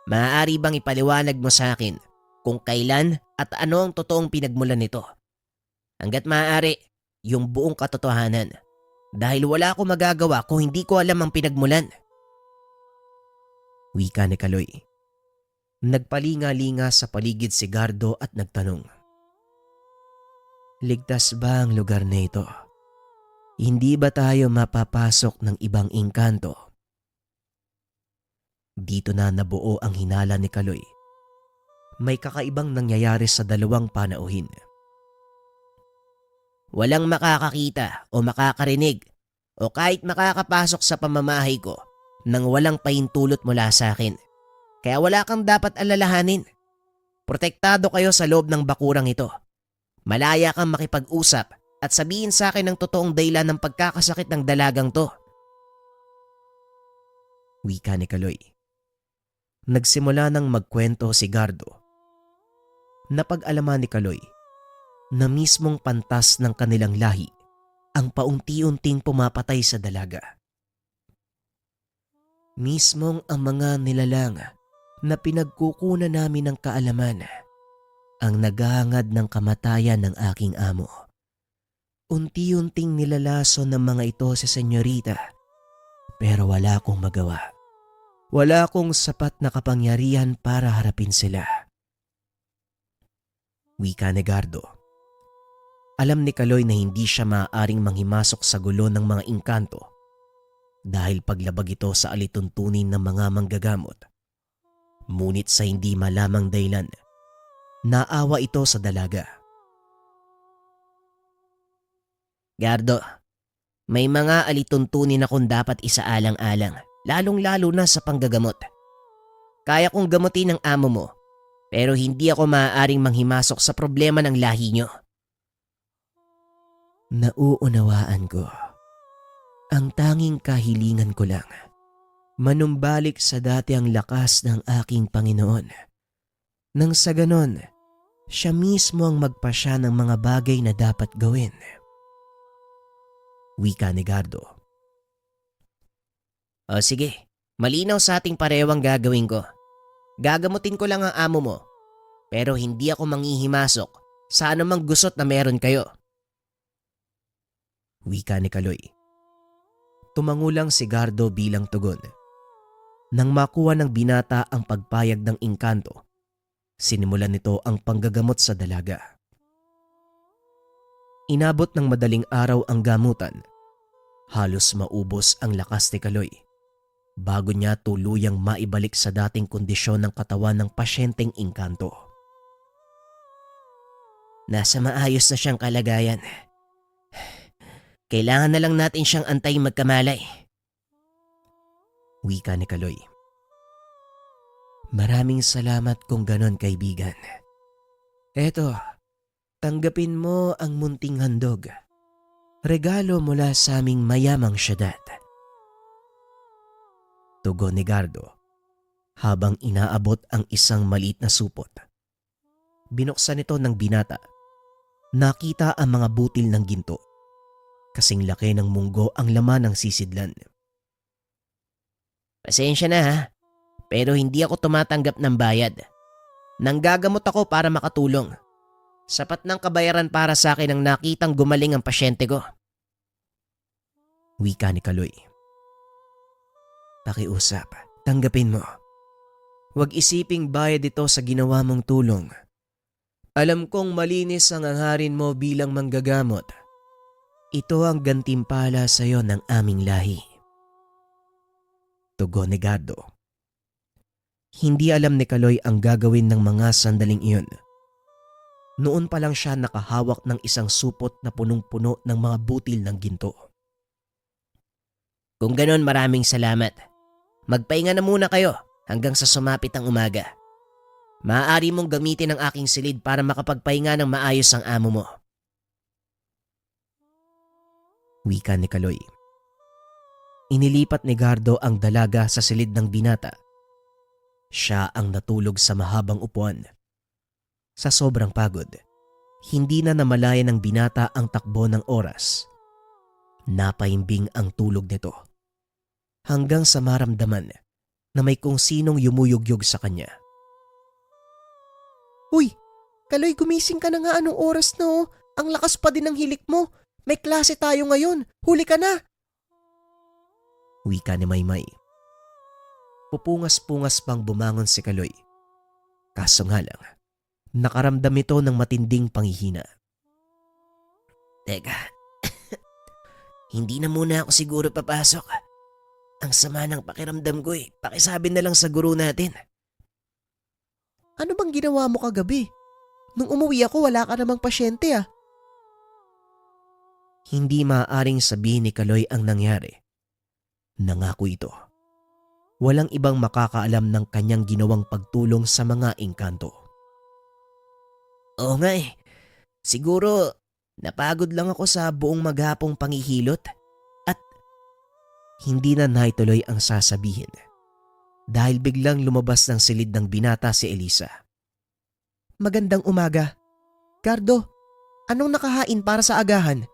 maaari bang ipaliwanag mo sa akin kung kailan at ano ang totoong pinagmulan nito? Hanggat maaari, yung buong katotohanan. Dahil wala akong magagawa kung hindi ko alam ang pinagmulan. Wika ni Kaloy. Nagpalinga-linga sa paligid si Gardo at nagtanong. Ligtas ba ang lugar na ito? Hindi ba tayo mapapasok ng ibang engkanto? Dito na nabuo ang hinala ni Kaloy. May kakaibang nangyayari sa dalawang panauhin. Walang makakakita o makakarinig o kahit makakapasok sa pamamahay ko nang walang pahintulot mula sa akin. Kaya wala kang dapat alalahanin. Protektado kayo sa loob ng bakurang ito. Malaya kang makipag-usap at sabihin sa akin ang totoong dahilan ng pagkakasakit ng dalagang to. Wika ni Kaloy. Nagsimula nang magkwento si Gardo. Napag-alaman ni Kaloy na mismong pantas ng kanilang lahi ang paunti-unting pumapatay sa dalaga. Mismong ang mga nilalang na pinagkukunan namin ng kaalaman ang naghahangad ng kamatayan ng aking amo. Unti-unting nilalason ng mga ito si senyorita, pero wala akong magawa. Wala akong sapat na kapangyarihan para harapin sila. Wika ni Gardo. Alam ni Kaloy na hindi siya maaaring manghimasok sa gulo ng mga engkanto dahil paglabag ito sa alituntunin ng mga manggagamot. Ngunit sa hindi malamang dahilan, naawa ito sa dalaga. Gardo, may mga alituntunin akong dapat isaalang-alang, lalong-lalo na sa panggagamot. Kaya kong gamutin ang amo mo, pero hindi ako maaaring manghimasok sa problema ng lahi nyo. Nauunawaan ko. Ang tanging kahilingan ko lang, manumbalik sa dati ang lakas ng aking Panginoon. Nang sa ganon, siya mismo ang magpasya ng mga bagay na dapat gawin. Wika ni Gardo. O sige, malinaw sa ating parewang gagawin ko. Gagamutin ko lang ang amo mo, pero hindi ako manghihimasok sa anumang gusot na meron kayo. Wika ni Kaloy. Tumangulang si Gardo bilang tugon. Nang makuha ng binata ang pagpayag ng engkanto, sinimulan nito ang panggagamot sa dalaga. Inabot ng madaling araw ang gamutan. Halos maubos ang lakas ni Kaloy bago niya tuluyang maibalik sa dating kondisyon ng katawan ng pasyenteng engkanto. Nasa maayos na siyang kalagayan. Kailangan na lang natin siyang antayin magkamalay. Wika ni Kaloy. Maraming salamat kung ganon, kaibigan. Eto, tanggapin mo ang munting handog. Regalo mula sa aming mayamang syudad. Tugon ni Gardo habang inaabot ang isang maliit na supot. Binuksan ito ng binata. Nakita ang mga butil ng ginto. Kasing laki ng munggo ang laman ng sisidlan. Pasensya na ha, pero hindi ako tumatanggap ng bayad. Nanggagamot ako para makatulong. Sapat ng kabayaran para sa akin ang nakitang gumaling ang pasyente ko. Wika ni Kaloy. Pakiusap, tanggapin mo. Huwag isiping bayad ito sa ginawa mong tulong. Alam kong malinis ang hangarin mo bilang manggagamot. Ito ang gantimpala sa iyo ng aming lahi. Tugon ni Gardo. Hindi alam ni Kaloy ang gagawin ng mga sandaling iyon. Noon pa lang siya nakahawak ng isang supot na punong-puno ng mga butil ng ginto. Kung ganon, maraming salamat. Magpahinga na muna kayo hanggang sa sumapit ang umaga. Maaari mong gamitin ang aking silid para makapagpahinga ng maayos ang amo mo. Wika ni Kaloy. Inilipat ni Gardo ang dalaga sa silid ng binata. Siya ang natulog sa mahabang upuan. Sa sobrang pagod, hindi na namalayan ng binata ang takbo ng oras. Napaimbing ang tulog nito. Hanggang sa maramdaman na may kung sinong yumuyugyug sa kanya. Uy, Kaloy, gumising ka na nga, anong oras na oh? Ang lakas pa din ng hilik mo. May klase tayo ngayon. Huli ka na. Wika ni Maymay. Pupungas-pungas pang bumangon si Kaloy. Kaso nga lang, nakaramdam ito ng matinding panghihina. Teka, hindi na muna ako siguro papasok. Ang sama ng pakiramdam ko eh. Pakisabi na lang sa guro natin. Ano bang ginawa mo kagabi? Nung umuwi ako, wala ka namang pasyente ah. Hindi maaaring sabihin ni Kaloy ang nangyari. Nangako ito. Walang ibang makakaalam ng kanyang ginawang pagtulong sa mga engkanto. Oo nga eh. Siguro napagod lang ako sa buong maghapong panghihilot at hindi na naituloy ang sasabihin dahil biglang lumabas ng silid ng binata si Elisa. Magandang umaga. Gardo, anong nakahain para sa agahan?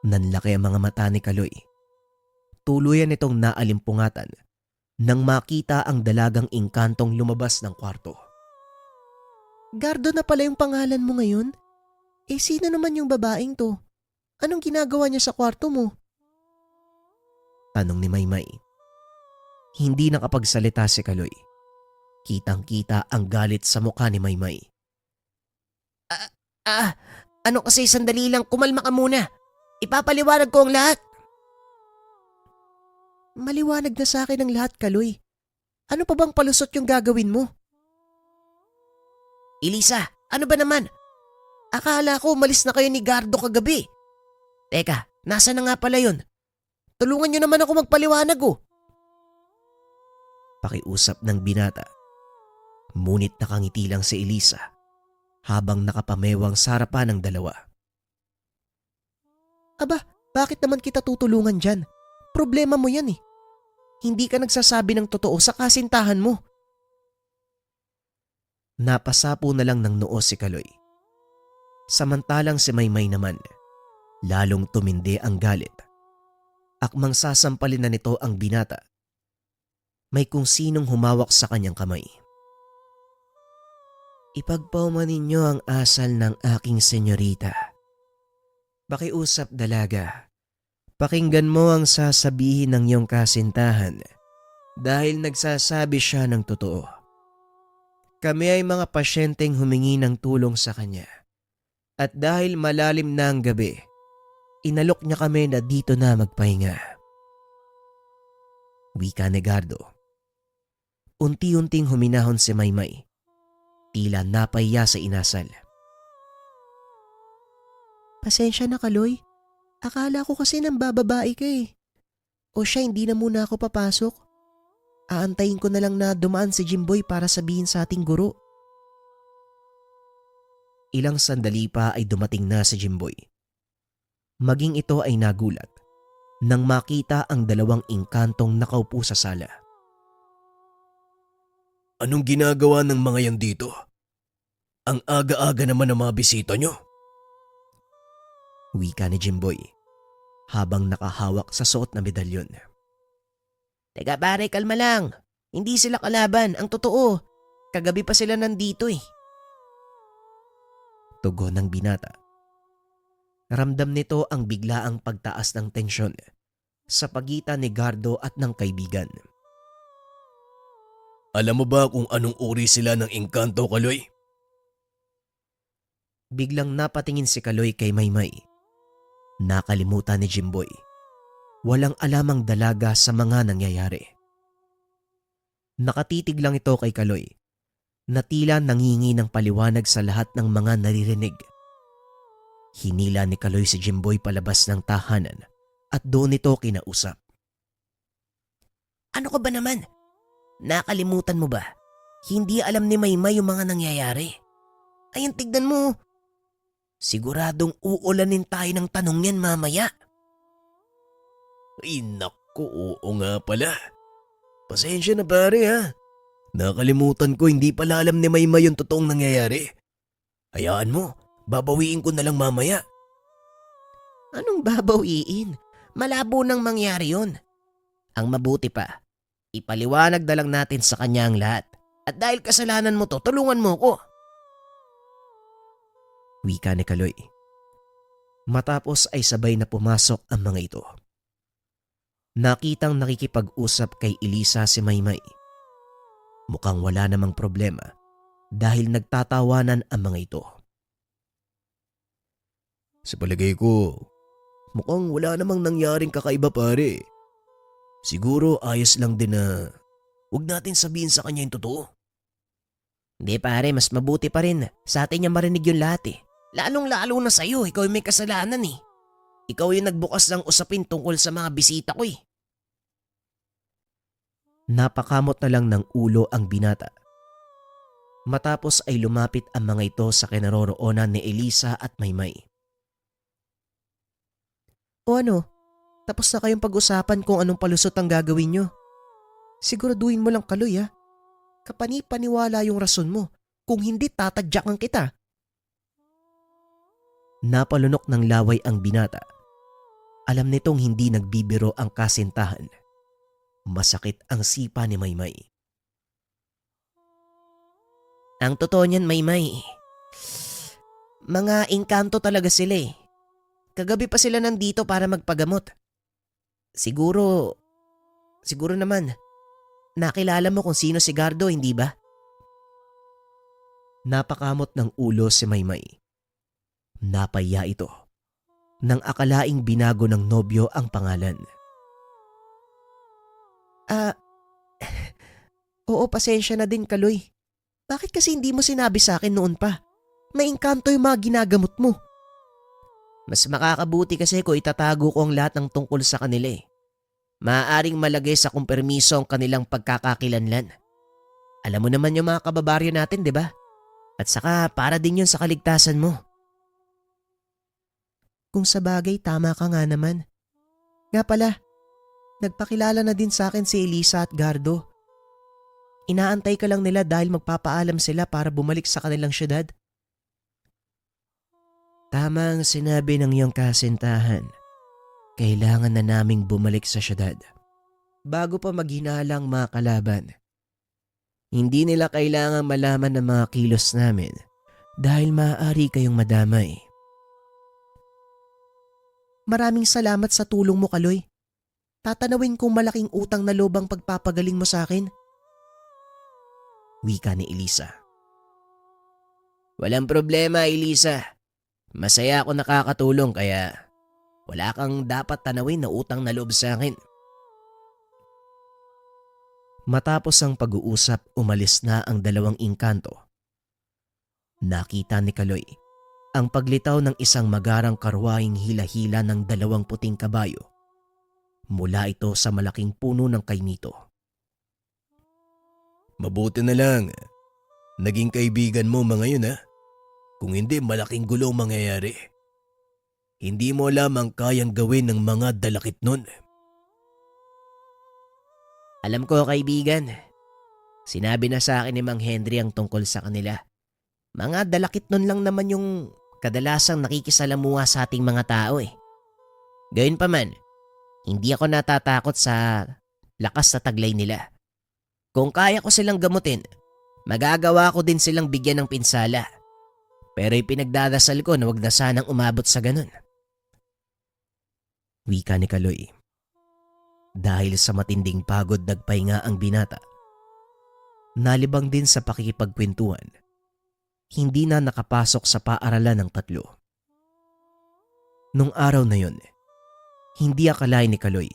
Nanlaki ang mga mata ni Kaloy. Tuluyan itong naalimpungatan nang makita ang dalagang engkantong lumabas ng kwarto. Gardo na pala yung pangalan mo ngayon? Sino naman yung babaeng to? Anong ginagawa niya sa kwarto mo? Tanong ni Maymay. Hindi nakapagsalita si Kaloy. Kitang-kita ang galit sa mukha ni Maymay. Ano kasi sandali lang, kumalma ka muna. Ipapaliwanag ko ang lahat. Maliwanag na sa akin ang lahat, Kaloy. Ano pa bang palusot yung gagawin mo? Elisa, ano ba naman? Akala ko umalis na kayo ni Gardo kagabi. Teka, nasa na nga pala yun? Tulungan niyo naman ako magpaliwanag oh. Pakiusap ng binata. Ngunit nakangiti lang si Elisa habang nakapamewang sa harapan ng dalawa. Aba, bakit naman kita tutulungan dyan? Problema mo yan eh. Hindi ka nagsasabi ng totoo sa kasintahan mo. Napasapo na lang ng noo si Kaloy. Samantalang si Maymay naman, lalong tumindi ang galit. Akmang sasampalin na nito ang binata. May kung sinong humawak sa kanyang kamay. Ipagpauman ninyo ang asal ng aking senyorita. Pakiusap dalaga. Pakinggan mo ang sasabihin ng iyong kasintahan dahil nagsasabi siya ng totoo. Kami ay mga pasyenteng humingi ng tulong sa kanya. At dahil malalim na ang gabi, inalok niya kami na dito na magpahinga. Wika ni Gardo. Unti-unting huminahon si Maymay. Tila napahiya sa inasal. Pasensya na, Kaloy. Akala ko kasi nang bababae ka eh. O siya, hindi na muna ako papasok. Aantayin ko na lang na dumaan si Jimboy para sabihin sa ating guro. Ilang sandali pa ay dumating na si Jimboy. Maging ito ay nagulat nang makita ang dalawang engkantong nakaupo sa sala. Anong ginagawa ng mga yan dito? Ang aga-aga naman ng mga bisita nyo. Wika ni Jimboy habang nakahawak sa suot na medalyon. Teka pare, kalma lang. Hindi sila kalaban, ang totoo. Kagabi pa sila nandito eh. Tugon ng binata. Ramdam nito ang biglaang pagtaas ng tensyon sa pagitan ni Gardo at ng kaibigan. Alam mo ba kung anong uri sila ng engkanto, Kaloy? Biglang napatingin si Kaloy kay Maymay. Nakalimutan ni Jimboy. Walang alamang dalaga sa mga nangyayari. Nakatitig lang ito kay Kaloy na tila nangingi ng paliwanag sa lahat ng mga naririnig. Hinila ni Kaloy si Jimboy palabas ng tahanan at doon ito kinausap. Ano ka ba naman? Nakalimutan mo ba? Hindi alam ni Maymay yung mga nangyayari. Ayun, tignan mo. Siguradong uulanin tayo ng tanong yan mamaya. Ay naku, oo nga pala. Pasensya na pare ha. Nakalimutan ko, hindi pala alam ni Maymay yung totoong nangyayari. Hayaan mo, babawiin ko na lang mamaya. Anong babawiin? Malabo nang mangyari yun. Ang mabuti pa, ipaliwanag na lang natin sa kanya ang lahat. At dahil kasalanan mo to, tulungan mo ko. Wika ni Kaloy. Matapos ay sabay na pumasok ang mga ito. Nakitang nakikipag-usap kay Elisa si Maymay. Mukhang wala namang problema dahil nagtatawanan ang mga ito. Sa palagay ko, mukhang wala namang nangyaring kakaiba pare. Siguro ayos lang din na huwag natin sabihin sa kanya yung totoo. Hindi pare, mas mabuti pa rin sa atin niya marinig yung lahat eh. Lalong-lalo na sa'yo, ikaw yung may kasalanan eh. Ikaw yung nagbukas ng usapin tungkol sa mga bisita ko eh. Napakamot na lang ng ulo ang binata. Matapos ay lumapit ang mga ito sa kinaroroonan ni Elisa at Maymay. O ano, tapos na kayong pag-usapan kung anong palusot ang gagawin nyo? Siguraduhin mo lang Kaloy ha. Kapani-paniwala yung rason mo. Kung hindi tatadyakan kita. Napalunok ng laway ang binata. Alam nitong hindi nagbibiro ang kasintahan. Masakit ang sipa ni Maymay. Ang totoo niyan Maymay. Mga engkanto talaga sila eh. Kagabi pa sila nandito para magpagamot. Siguro naman, nakilala mo kung sino si Gardo, hindi ba? Napakamot ng ulo si Maymay. Napaya ito nang akalaing binago ng nobyo ang pangalan. Oo, pasensya na din Kaloy. Bakit kasi hindi mo sinabi sa akin noon pa? May engkanto yung mga ginagamot mo. Mas makakabuti kasi kung itatago ko ang lahat ng tungkol sa kanila eh. Maaaring malagay sa kumpermiso ang kanilang pagkakakilanlan. Alam mo naman yung mga kababaryo natin, di ba? At saka para din yun sa kaligtasan mo. Kung sa bagay, tama ka nga naman. Nga pala, nagpakilala na din sa akin si Elisa at Gardo. Inaantay ka lang nila dahil magpapaalam sila para bumalik sa kanilang syudad. Tama ang sinabi ng iyong kasintahan. Kailangan na naming bumalik sa syudad. Bago pa maghinalang mga kalaban. Hindi nila kailangan malaman ng mga kilos namin dahil maaari kayong madamay. Maraming salamat sa tulong mo Kaloy. Tatanawin kong malaking utang na loob ang pagpapagaling mo sa akin. Wika ni Elisa. Walang problema Elisa. Masaya ako nakakatulong kaya wala kang dapat tanawin na utang na loob sa akin. Matapos ang pag-uusap, umalis na ang dalawang engkanto. Nakita ni Kaloy ang paglitaw ng isang magarang karwaheng hila-hila ng 2 puting kabayo. Mula ito sa malaking puno ng kainito. Mabuti na lang. Naging kaibigan mo mga yun ha. Kung hindi, malaking gulo ang mangyayari. Hindi mo alam ang kayang gawin ng mga dalakit nun. Alam ko kaibigan. Sinabi na sa akin ni Mang Henry ang tungkol sa kanila. Mga dalakit nun lang naman yung kadalasang nakikisalamuha sa ating mga tao eh. Gayunpaman, hindi ako natatakot sa lakas na taglay nila. Kung kaya ko silang gamutin, magagawa ko din silang bigyan ng pinsala. Pero ipinagdadasal ko na wag na sanang umabot sa ganun. Wika ni Kaloy. Dahil sa matinding pagod nagpahinga ang binata. Nalibang din sa pakikipagkwentuhan. Hindi na nakapasok sa paaralan ng 3. Nung araw na yun, hindi akalain ni Kaloy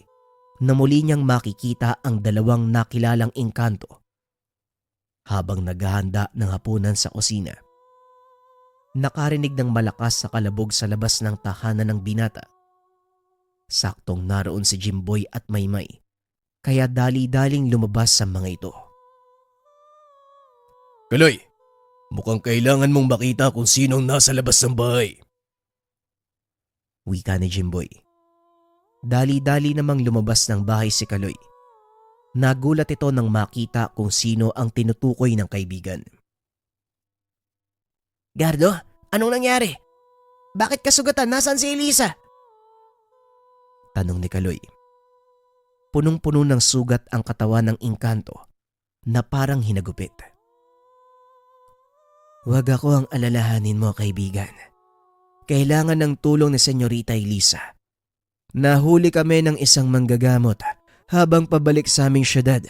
na muli niyang makikita ang 2 nakilalang engkanto habang naghahanda ng hapunan sa kusina. Nakarinig ng malakas na kalabog sa labas ng tahanan ng binata. Saktong naroon si Jimboy at Maymay, kaya dali-daling lumabas sa mga ito. Kaloy, mukhang kailangan mong makita kung sinong nasa labas ng bahay. Wika ni Jimboy. Dali-dali namang lumabas ng bahay si Kaloy. Nagulat ito nang makita kung sino ang tinutukoy ng kaibigan. Gardo, anong nangyari? Bakit kasugatan? Nasaan si Elisa? Tanong ni Kaloy. Punong-puno ng sugat ang katawan ng engkanto na parang hinagupit. Huwag ako ang alalahanin mo, kaibigan. Kailangan ng tulong ni Senyorita Elisa. Nahuli kami ng isang manggagamot habang pabalik sa aming syudad.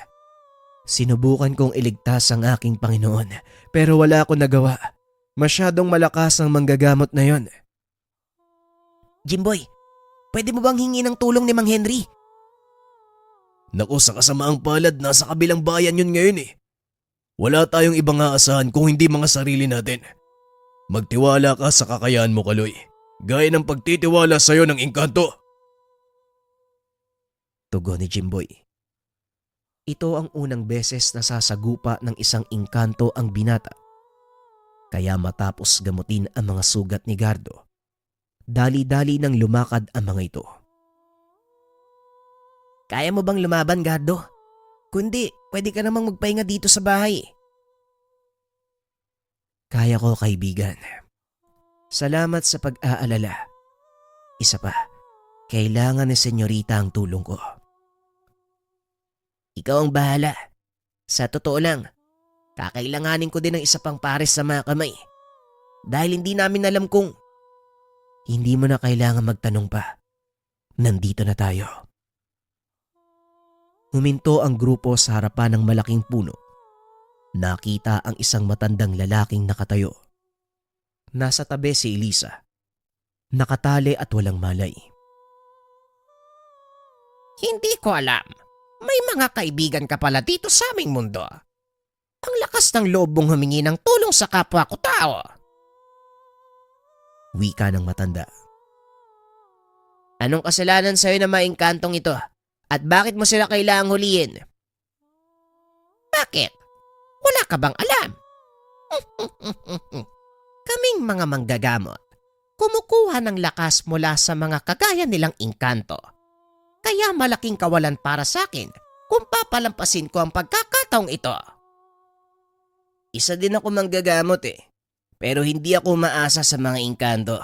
Sinubukan kong iligtas ang aking Panginoon pero wala akong nagawa. Masyadong malakas ang manggagamot na yon. Jimboy, pwede mo bang hingi ng tulong ni Mang Henry? Naku, sa kasamaang palad, nasa kabilang bayan yun ngayon eh. Wala tayong ibang aasahan kung hindi mga sarili natin. Magtiwala ka sa kakayahan mo, Kaloy. Gaya ng pagtitiwala sa'yo ng engkanto. Tugon ni Jimboy. Ito ang unang beses na sasagupa ng isang engkanto ang binata. Kaya matapos gamutin ang mga sugat ni Gardo, dali-dali nang lumakad ang mga ito. Kaya mo bang lumaban, Gardo? Kundi, pwede ka namang magpahinga dito sa bahay. Kaya ko, kaibigan. Salamat sa pag-aalala. Isa pa, kailangan ni senyorita ang tulong ko. Ikaw ang bahala. Sa totoo lang, kakailanganin ko din ng isa pang pares sa mga kamay. Dahil hindi namin alam kung... Hindi mo na kailangan magtanong pa. Nandito na tayo. Huminto ang grupo sa harapan ng malaking puno. Nakita ang isang matandang lalaking nakatayo. Nasa tabi si Elisa. Nakatali at walang malay. Hindi ko alam. May mga kaibigan ka pala dito sa aming mundo. Ang lakas ng loob mong humingi ng tulong sa kapwa ko tao. Wika ng matanda. Anong kasalanan sa'yo na maingkantong ito? At bakit mo sila kailangang huliin? Bakit? Wala ka bang alam? Kaming mga manggagamot, kumukuha ng lakas mula sa mga kagaya nilang engkanto. Kaya malaking kawalan para sa akin kung papalampasin ko ang pagkakataong ito. Isa din ako manggagamot pero hindi ako maasa sa mga engkanto.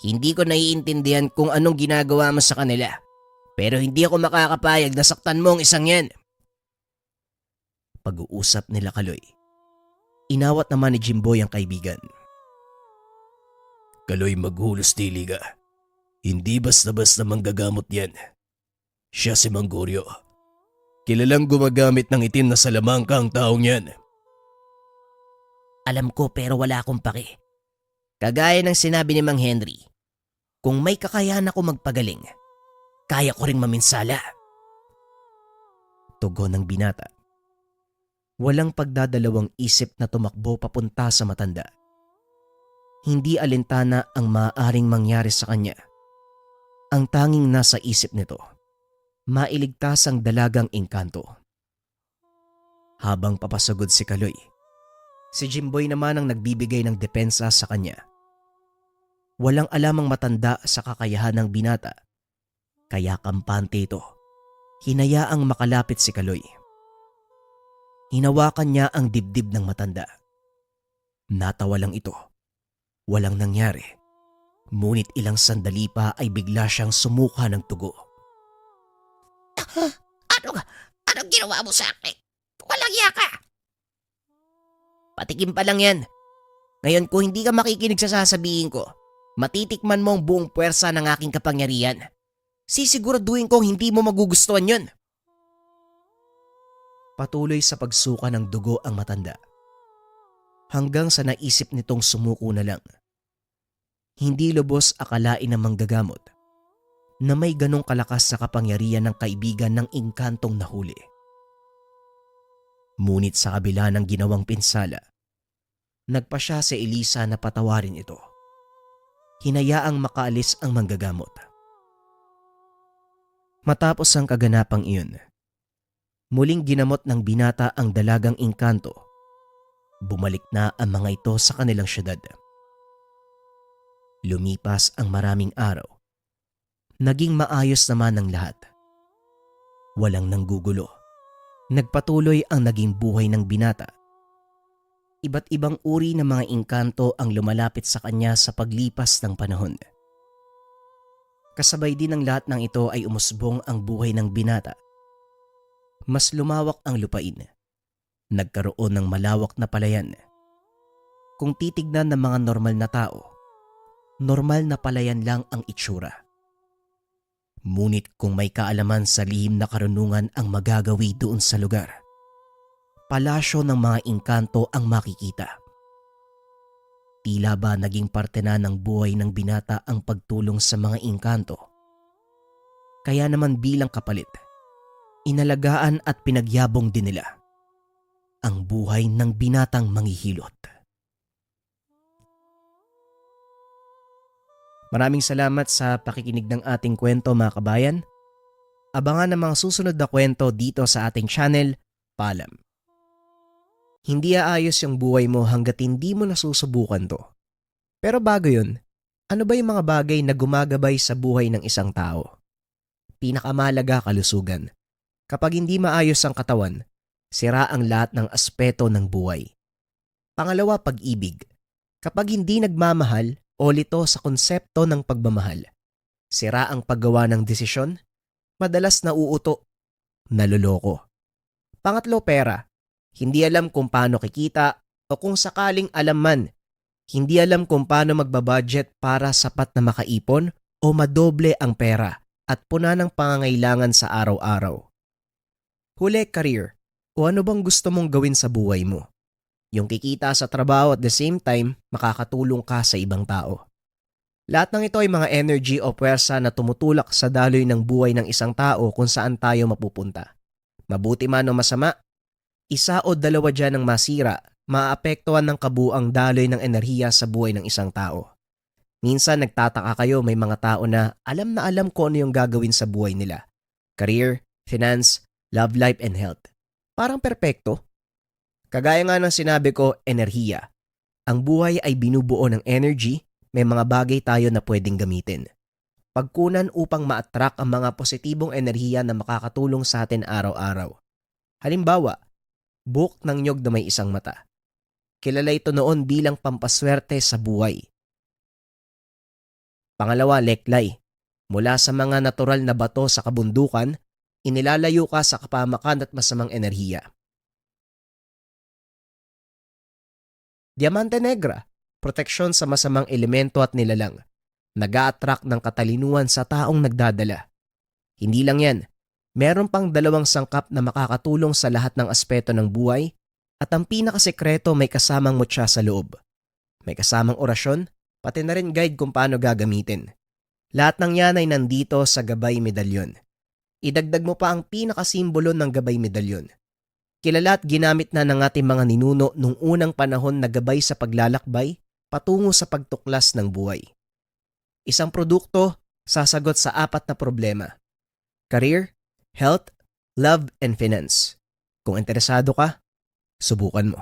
Hindi ko naiintindihan kung anong ginagawa mo sa kanila. Pero hindi ako makakapayag na saktan mo ang isang yan. Pag-uusap nila Kaloy. Inawat naman ni Jimboy ang kaibigan. Kaloy, maghulos dili ka. Hindi basta-basta manggagamot yan. Siya si Mangguryo. Kilalang gumagamit ng itim na salamangka ang taong yan. Alam ko pero wala akong paki. Kagaya ng sinabi ni Mang Henry, kung may kakayahan ako magpagaling, kaya ko ring maminsala. Tugon ng binata. Walang pagdadalawang isip na tumakbo papunta sa matanda. Hindi alintana ang maaaring mangyari sa kanya. Ang tanging nasa isip nito, mailigtas ang dalagang engkanto. Habang papasagod si Kaloy, si Jimboy naman ang nagbibigay ng depensa sa kanya. Walang alam ang matanda sa kakayahan ng binata, kaya kampante ito. Hinayaang makalapit si Kaloy. Hinawakan niya ang dibdib ng matanda. Natawa lang ito. Walang nangyari. Ngunit ilang sandali pa ay bigla siyang sumuka ng tugo. Anong ginawa mo sa akin? Walang iya ka! Patikim pa lang yan. Ngayon kung hindi ka makikinig sa sasabihin ko, matitikman mo ang buong puwersa ng aking kapangyarihan. Sisiguraduhin kong hindi mo magugustuhan yun. Patuloy sa pagsuka ng dugo ang matanda. Hanggang sa naisip nitong sumuko na lang. Hindi lubos akalain ng manggagamot na may ganong kalakas sa kapangyarihan ng kaibigan ng engkantong nahuli. Ngunit sa kabila ng ginawang pinsala, nagpa siya si Elisa na patawarin ito. Hinayaang makaalis ang manggagamot. Matapos ang kaganapang iyon, muling ginamot ng binata ang dalagang engkanto. Bumalik na ang mga ito sa kanilang syudad. Lumipas ang maraming araw. Naging maayos naman ang lahat. Walang nanggugulo. Nagpatuloy ang naging buhay ng binata. Iba't ibang uri ng mga engkanto ang lumalapit sa kanya sa paglipas ng panahon. Kasabay din ng lahat ng ito ay umusbong ang buhay ng binata. Mas lumawak ang lupain. Nagkaroon ng malawak na palayan. Kung titignan ng mga normal na tao, normal na palayan lang ang itsura. Ngunit kung may kaalaman sa lihim na karunungan ang magagawi doon sa lugar, palasyo ng mga engkanto ang makikita. Tila ba naging parte na ng buhay ng binata ang pagtulong sa mga engkanto? Kaya naman bilang kapalit, inalagaan at pinagyabong din nila ang buhay ng binatang manghihilot. Maraming salamat sa pakikinig ng ating kwento mga kabayan. Abangan ang mga susunod na kwento dito sa ating channel, Paalam. Hindi aayos yung buhay mo hanggat hindi mo nasusubukan to. Pero bago yun, ano ba yung mga bagay na gumagabay sa buhay ng isang tao? Pinakamalaga kalusugan, Kapag hindi maayos ang katawan, sira ang lahat ng aspeto ng buhay. Pangalawa, pag-ibig. Kapag hindi nagmamahal o lito sa konsepto ng pagmamahal, sira ang paggawa ng desisyon, madalas nauuto, naloloko. Pangatlo, pera. Hindi alam kung paano kikita o kung sakaling alam man, hindi alam kung paano magbabudget para sapat na makaipon o madoble ang pera at puna ng pangangailangan sa araw-araw. Huli, career. O ano bang gusto mong gawin sa buhay mo? Yung kikita sa trabaho at the same time, makakatulong ka sa ibang tao. Lahat ng ito ay mga energy o puwersa na tumutulak sa daloy ng buhay ng isang tao kung saan tayo mapupunta. Mabuti man o masama, isa o dalawa dyan ang masira, maapektuhan ng kabuang daloy ng enerhiya sa buhay ng isang tao. Minsan nagtataka kayo, may mga tao na alam kung ano yung gagawin sa buhay nila. Career, finance, love life, and health. Parang perpekto. Kagaya nga ng sinabi ko, enerhiya. Ang buhay ay binubuo ng energy, may mga bagay tayo na pwedeng gamitin. Pagkunan upang ma-attract ang mga positibong enerhiya na makakatulong sa atin araw-araw. Halimbawa, buhok ng nyog na may isang mata. Kilala ito noon bilang pampaswerte sa buhay. Pangalawa, leklay. Mula sa mga natural na bato sa kabundukan, inilalayo ka sa kapamakan at masamang enerhiya. Diamante negra, proteksyon sa masamang elemento at nilalang. Nag-a-attract ng katalinuhan sa taong nagdadala. Hindi lang yan, meron pang 2 sangkap na makakatulong sa lahat ng aspeto ng buhay at ang pinakasekreto may kasamang mutya sa loob. May kasamang orasyon, pati na rin guide kung paano gagamitin. Lahat ng yan ay nandito sa gabay medalyon. Idagdag mo pa ang pinakasimbolo ng gabay medalyon. Kilala at ginamit na ng ating mga ninuno nung unang panahon na gabay sa paglalakbay patungo sa pagtuklas ng buhay. Isang produkto, sasagot sa 4 na problema. Career, health, love, and finance. Kung interesado ka, subukan mo.